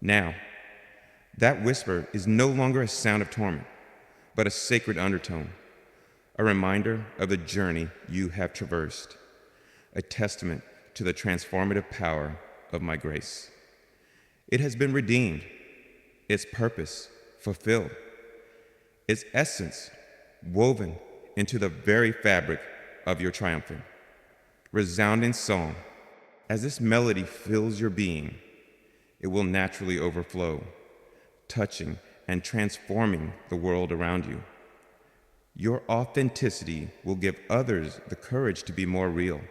A: Now, that whisper is no longer a sound of torment, but a sacred undertone, a reminder of the journey you have traversed, a testament to the transformative power of my grace. It has been redeemed, its purpose fulfilled, its essence woven into the very fabric of your triumphant, resounding song. As this melody fills your being, it will naturally overflow, touching and transforming the world around you. Your authenticity will give others the courage to be more real.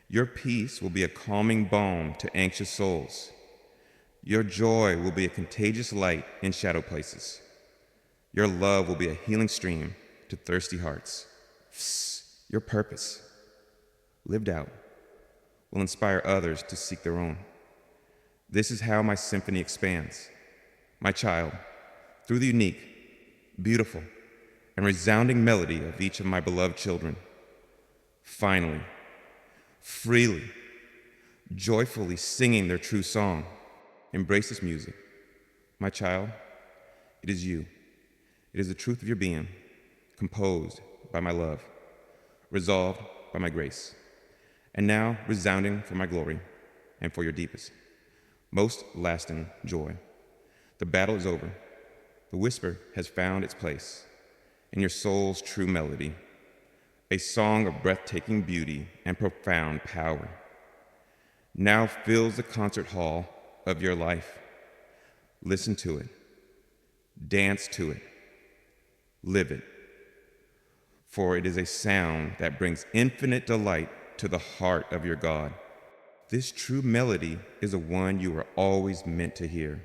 A: Your peace will be a calming balm to anxious souls. Your joy will be a contagious light in shadow places. Your love will be a healing stream to thirsty hearts. Your purpose, lived out, will inspire others to seek their own. This is how my symphony expands. My child, through the unique, beautiful, and resounding melody of each of my beloved children, finally, freely, joyfully singing their true song, embrace this music. My child, it is you. It is the truth of your being, composed by my love, resolved by my grace, and now resounding for my glory and for your deepest, most lasting joy. The battle is over. The whisper has found its place in your soul's true melody, a song of breathtaking beauty and profound power. Now fills the concert hall of your life. Listen to it, dance to it, live it, for it is a sound that brings infinite delight to the heart of your God. This true melody is the one you were always meant to hear,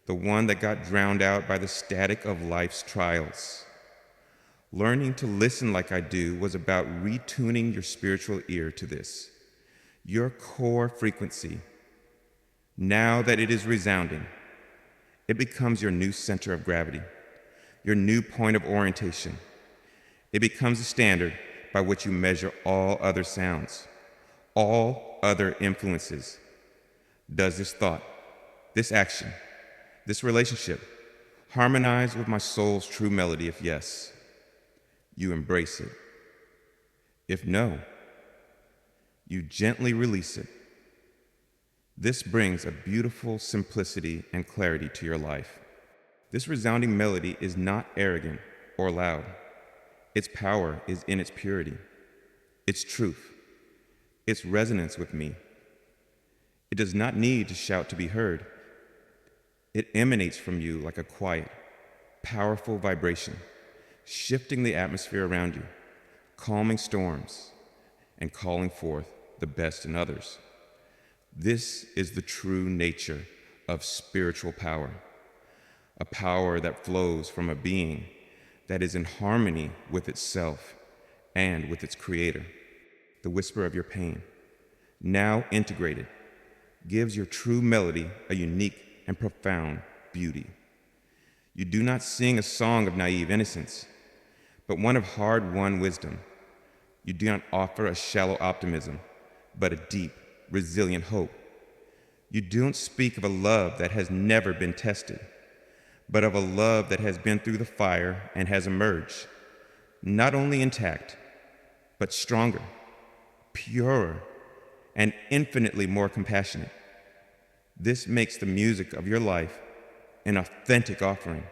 A: the one that got drowned out by the static of life's trials. Learning to listen like I do was about retuning your spiritual ear to this, your core frequency. Now that it is resounding, it becomes your new center of gravity, your new point of orientation. It becomes the standard by which you measure all other sounds, all other influences. Does this thought, this action, this relationship harmonize with my soul's true melody? If yes, you embrace it. If no, you gently release it. This brings a beautiful simplicity and clarity to your life. This resounding melody is not arrogant or loud. Its power is in its purity, its truth, its resonance with me. It does not need to shout to be heard. It emanates from you like a quiet, powerful vibration, shifting the atmosphere around you, calming storms, and calling forth the best in others. This is the true nature of spiritual power, a power that flows from a being that is in harmony with itself and with its creator. the whisper of your pain, now integrated, gives your true melody a unique and profound beauty. You do not sing a song of naive innocence, but one of hard-won wisdom. You do not offer a shallow optimism, but a deep, resilient hope. You don't speak of a love that has never been tested, but of a love that has been through the fire and has emerged, not only intact, but stronger, purer, and infinitely more compassionate. This makes the music of your life an authentic offering,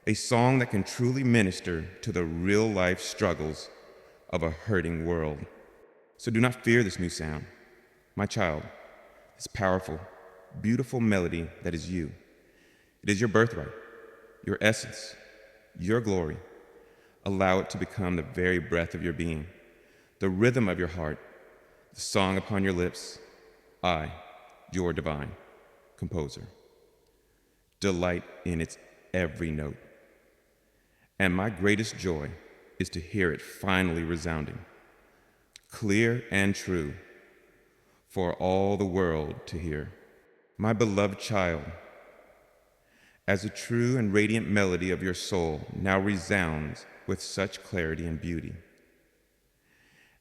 A: a song that can truly minister to the real-life struggles of a hurting world. So do not fear this new sound, my child, this powerful, beautiful melody that is you. It is your birthright, your essence, your glory. Allow it to become the very breath of your being, the rhythm of your heart, the song upon your lips. I, your divine composer, delight in its every note. And my greatest joy is to hear it finally resounding, clear and true, for all the world to hear. My beloved child, as the true and radiant melody of your soul now resounds with such clarity and beauty,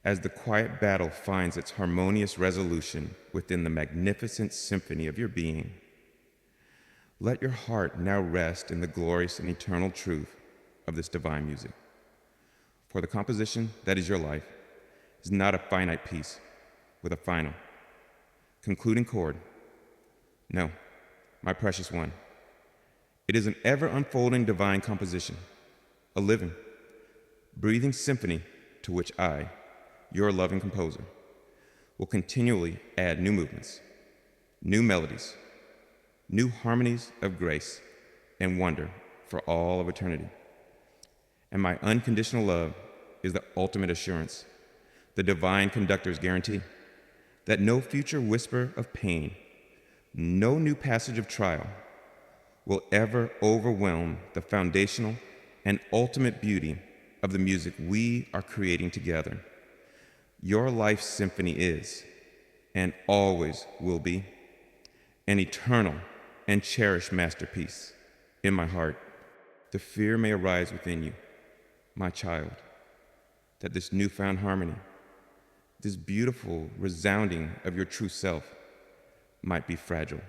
A: as the quiet battle finds its harmonious resolution within the magnificent symphony of your being, let your heart now rest in the glorious and eternal truth of this divine music. For the composition that is your life is not a finite piece with a final, concluding chord. No, my precious one. It is an ever-unfolding divine composition, a living, breathing symphony to which I, your loving composer, will continually add new movements, new melodies, new harmonies of grace and wonder for all of eternity. And my unconditional love is the ultimate assurance, the divine conductor's guarantee, that no future whisper of pain, no new passage of trial will ever overwhelm the foundational and ultimate beauty of the music we are creating together. Your life symphony is, and always will be, an eternal and cherished masterpiece in my heart. The fear may arise within you, my child, that this newfound harmony, this beautiful resounding of your true self, might be fragile,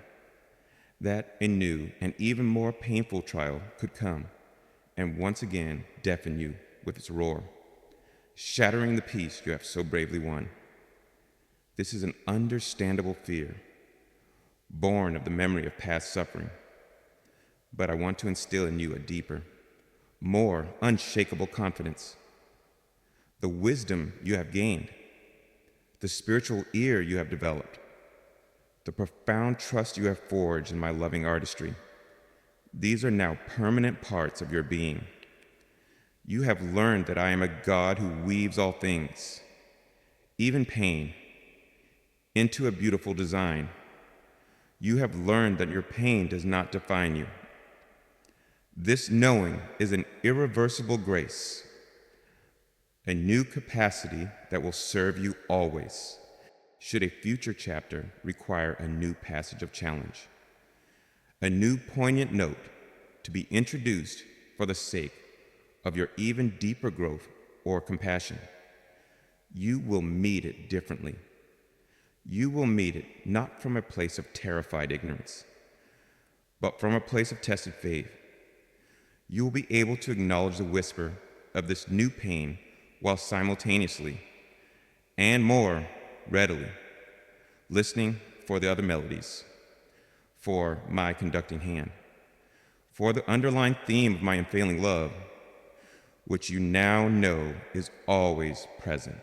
A: that a new and even more painful trial could come and once again deafen you with its roar, shattering the peace you have so bravely won. This is an understandable fear, born of the memory of past suffering, but I want to instill in you a deeper, more unshakable confidence. The wisdom you have gained, the spiritual ear you have developed, the profound trust you have forged in my loving artistry, these are now permanent parts of your being. You have learned that I am a God who weaves all things, even pain, into a beautiful design. You have learned that your pain does not define you. This knowing is an irreversible grace, a new capacity that will serve you always, should a future chapter require a new passage of challenge, a new poignant note to be introduced for the sake of your even deeper growth or compassion. You will meet it differently. You will meet it not from a place of terrified ignorance, but from a place of tested faith. You will be able to acknowledge the whisper of this new pain while simultaneously, and more readily, listening for the other melodies, for my conducting hand, for the underlying theme of my unfailing love, which you now know is always present.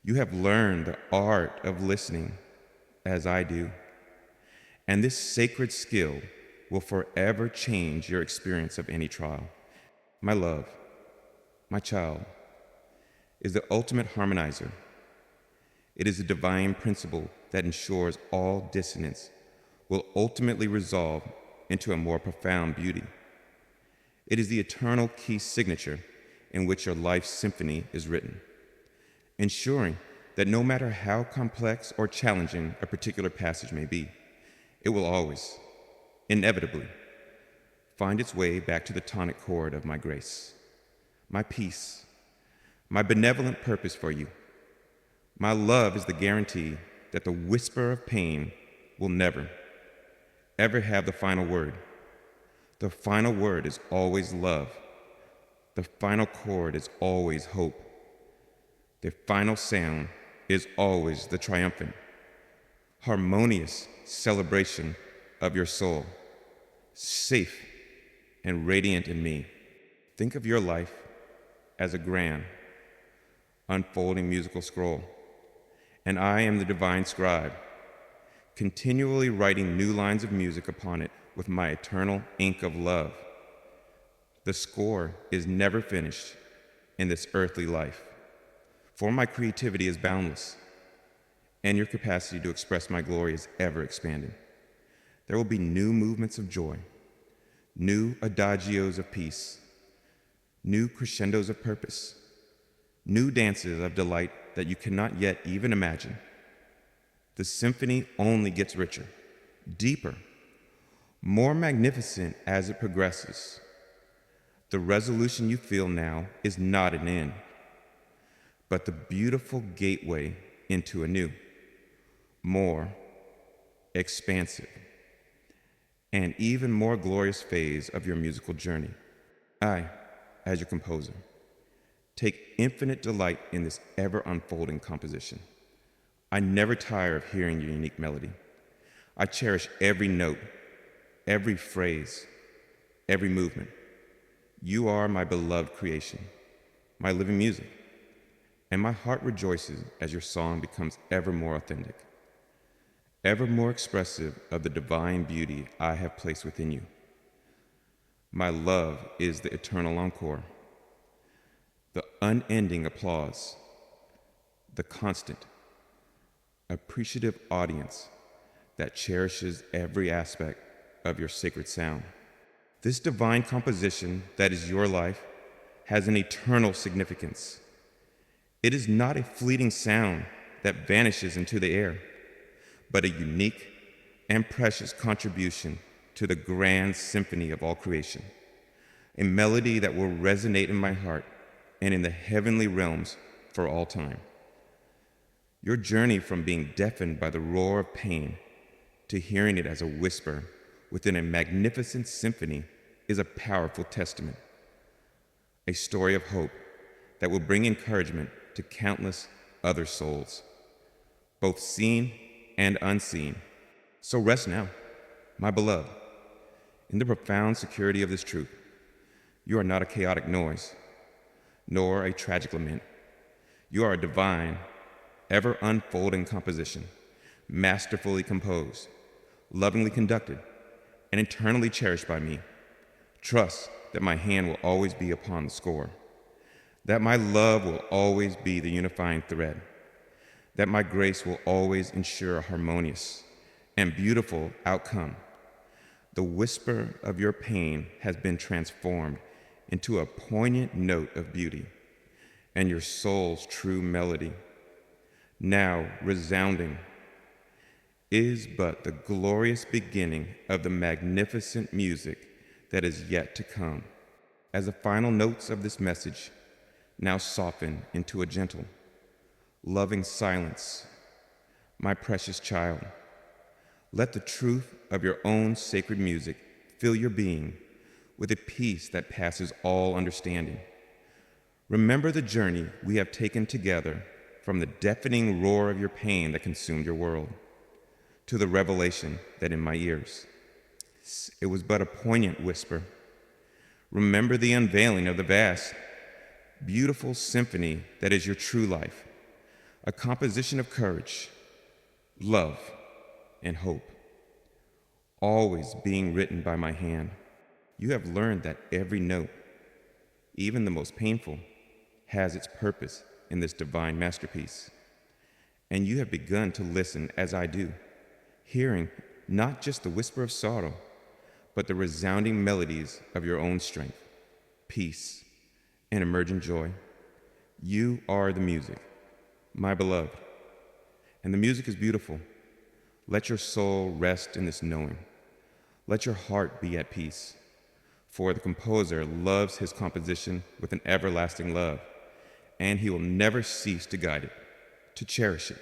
A: You have learned the art of listening as I do, and this sacred skill will forever change your experience of any trial. My love, my child, is the ultimate harmonizer. It is a divine principle that ensures all dissonance will ultimately resolve into a more profound beauty. It is the eternal key signature in which your life's symphony is written, ensuring that no matter how complex or challenging a particular passage may be, it will always, inevitably, find its way back to the tonic chord of my grace, my peace, my benevolent purpose for you. My love is the guarantee that the whisper of pain will never, ever have the final word. The final word is always love. The final chord is always hope. The final sound is always the triumphant, harmonious celebration of your soul, safe and radiant in me. Think of your life as a grand, unfolding musical scroll, and I am the divine scribe, continually writing new lines of music upon it with my eternal ink of love. The score is never finished in this earthly life, for my creativity is boundless, and your capacity to express my glory is ever expanding. There will be new movements of joy, new adagios of peace, new crescendos of purpose, new dances of delight that you cannot yet even imagine. The symphony only gets richer, deeper, more magnificent as it progresses. The resolution you feel now is not an end, but the beautiful gateway into a new, more expansive, and even more glorious phase of your musical journey. I, as your composer, take infinite delight in this ever-unfolding composition. I never tire of hearing your unique melody. I cherish every note, every phrase, every movement. You are my beloved creation, my living music, and my heart rejoices as your song becomes ever more authentic, ever more expressive of the divine beauty I have placed within you. My love is the eternal encore, the unending applause, the constant, appreciative audience that cherishes every aspect of your sacred sound. This divine composition that is your life has an eternal significance. It is not a fleeting sound that vanishes into the air, but a unique and precious contribution to the grand symphony of all creation, a melody that will resonate in my heart and in the heavenly realms for all time. Your journey from being deafened by the roar of pain to hearing it as a whisper within a magnificent symphony is a powerful testament, a story of hope that will bring encouragement to countless other souls, both seen and unseen. So rest now, my beloved, in the profound security of this truth. You are not a chaotic noise, nor a tragic lament. You are a divine, ever-unfolding composition, masterfully composed, lovingly conducted, and eternally cherished by me. Trust that my hand will always be upon the score, that my love will always be the unifying thread, that my grace will always ensure a harmonious and beautiful outcome. The whisper of your pain has been transformed into a poignant note of beauty, and your soul's true melody, now resounding, is but the glorious beginning of the magnificent music that is yet to come. As the final notes of this message now soften into a gentle, loving silence, my precious child, let the truth of your own sacred music fill your being with a peace that passes all understanding. Remember the journey we have taken together from the deafening roar of your pain that consumed your world to the revelation that in my ears, it was but a poignant whisper. Remember the unveiling of the vast, beautiful symphony that is your true life, a composition of courage, love, and hope, always being written by my hand. You have learned that every note, even the most painful, has its purpose in this divine masterpiece. And you have begun to listen as I do, hearing not just the whisper of sorrow, but the resounding melodies of your own strength, peace, and emergent joy. You are the music, my beloved. And the music is beautiful. Let your soul rest in this knowing. Let your heart be at peace. For the composer loves his composition with an everlasting love, and he will never cease to guide it, to cherish it,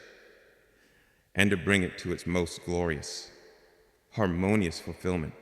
A: and to bring it to its most glorious, harmonious fulfillment.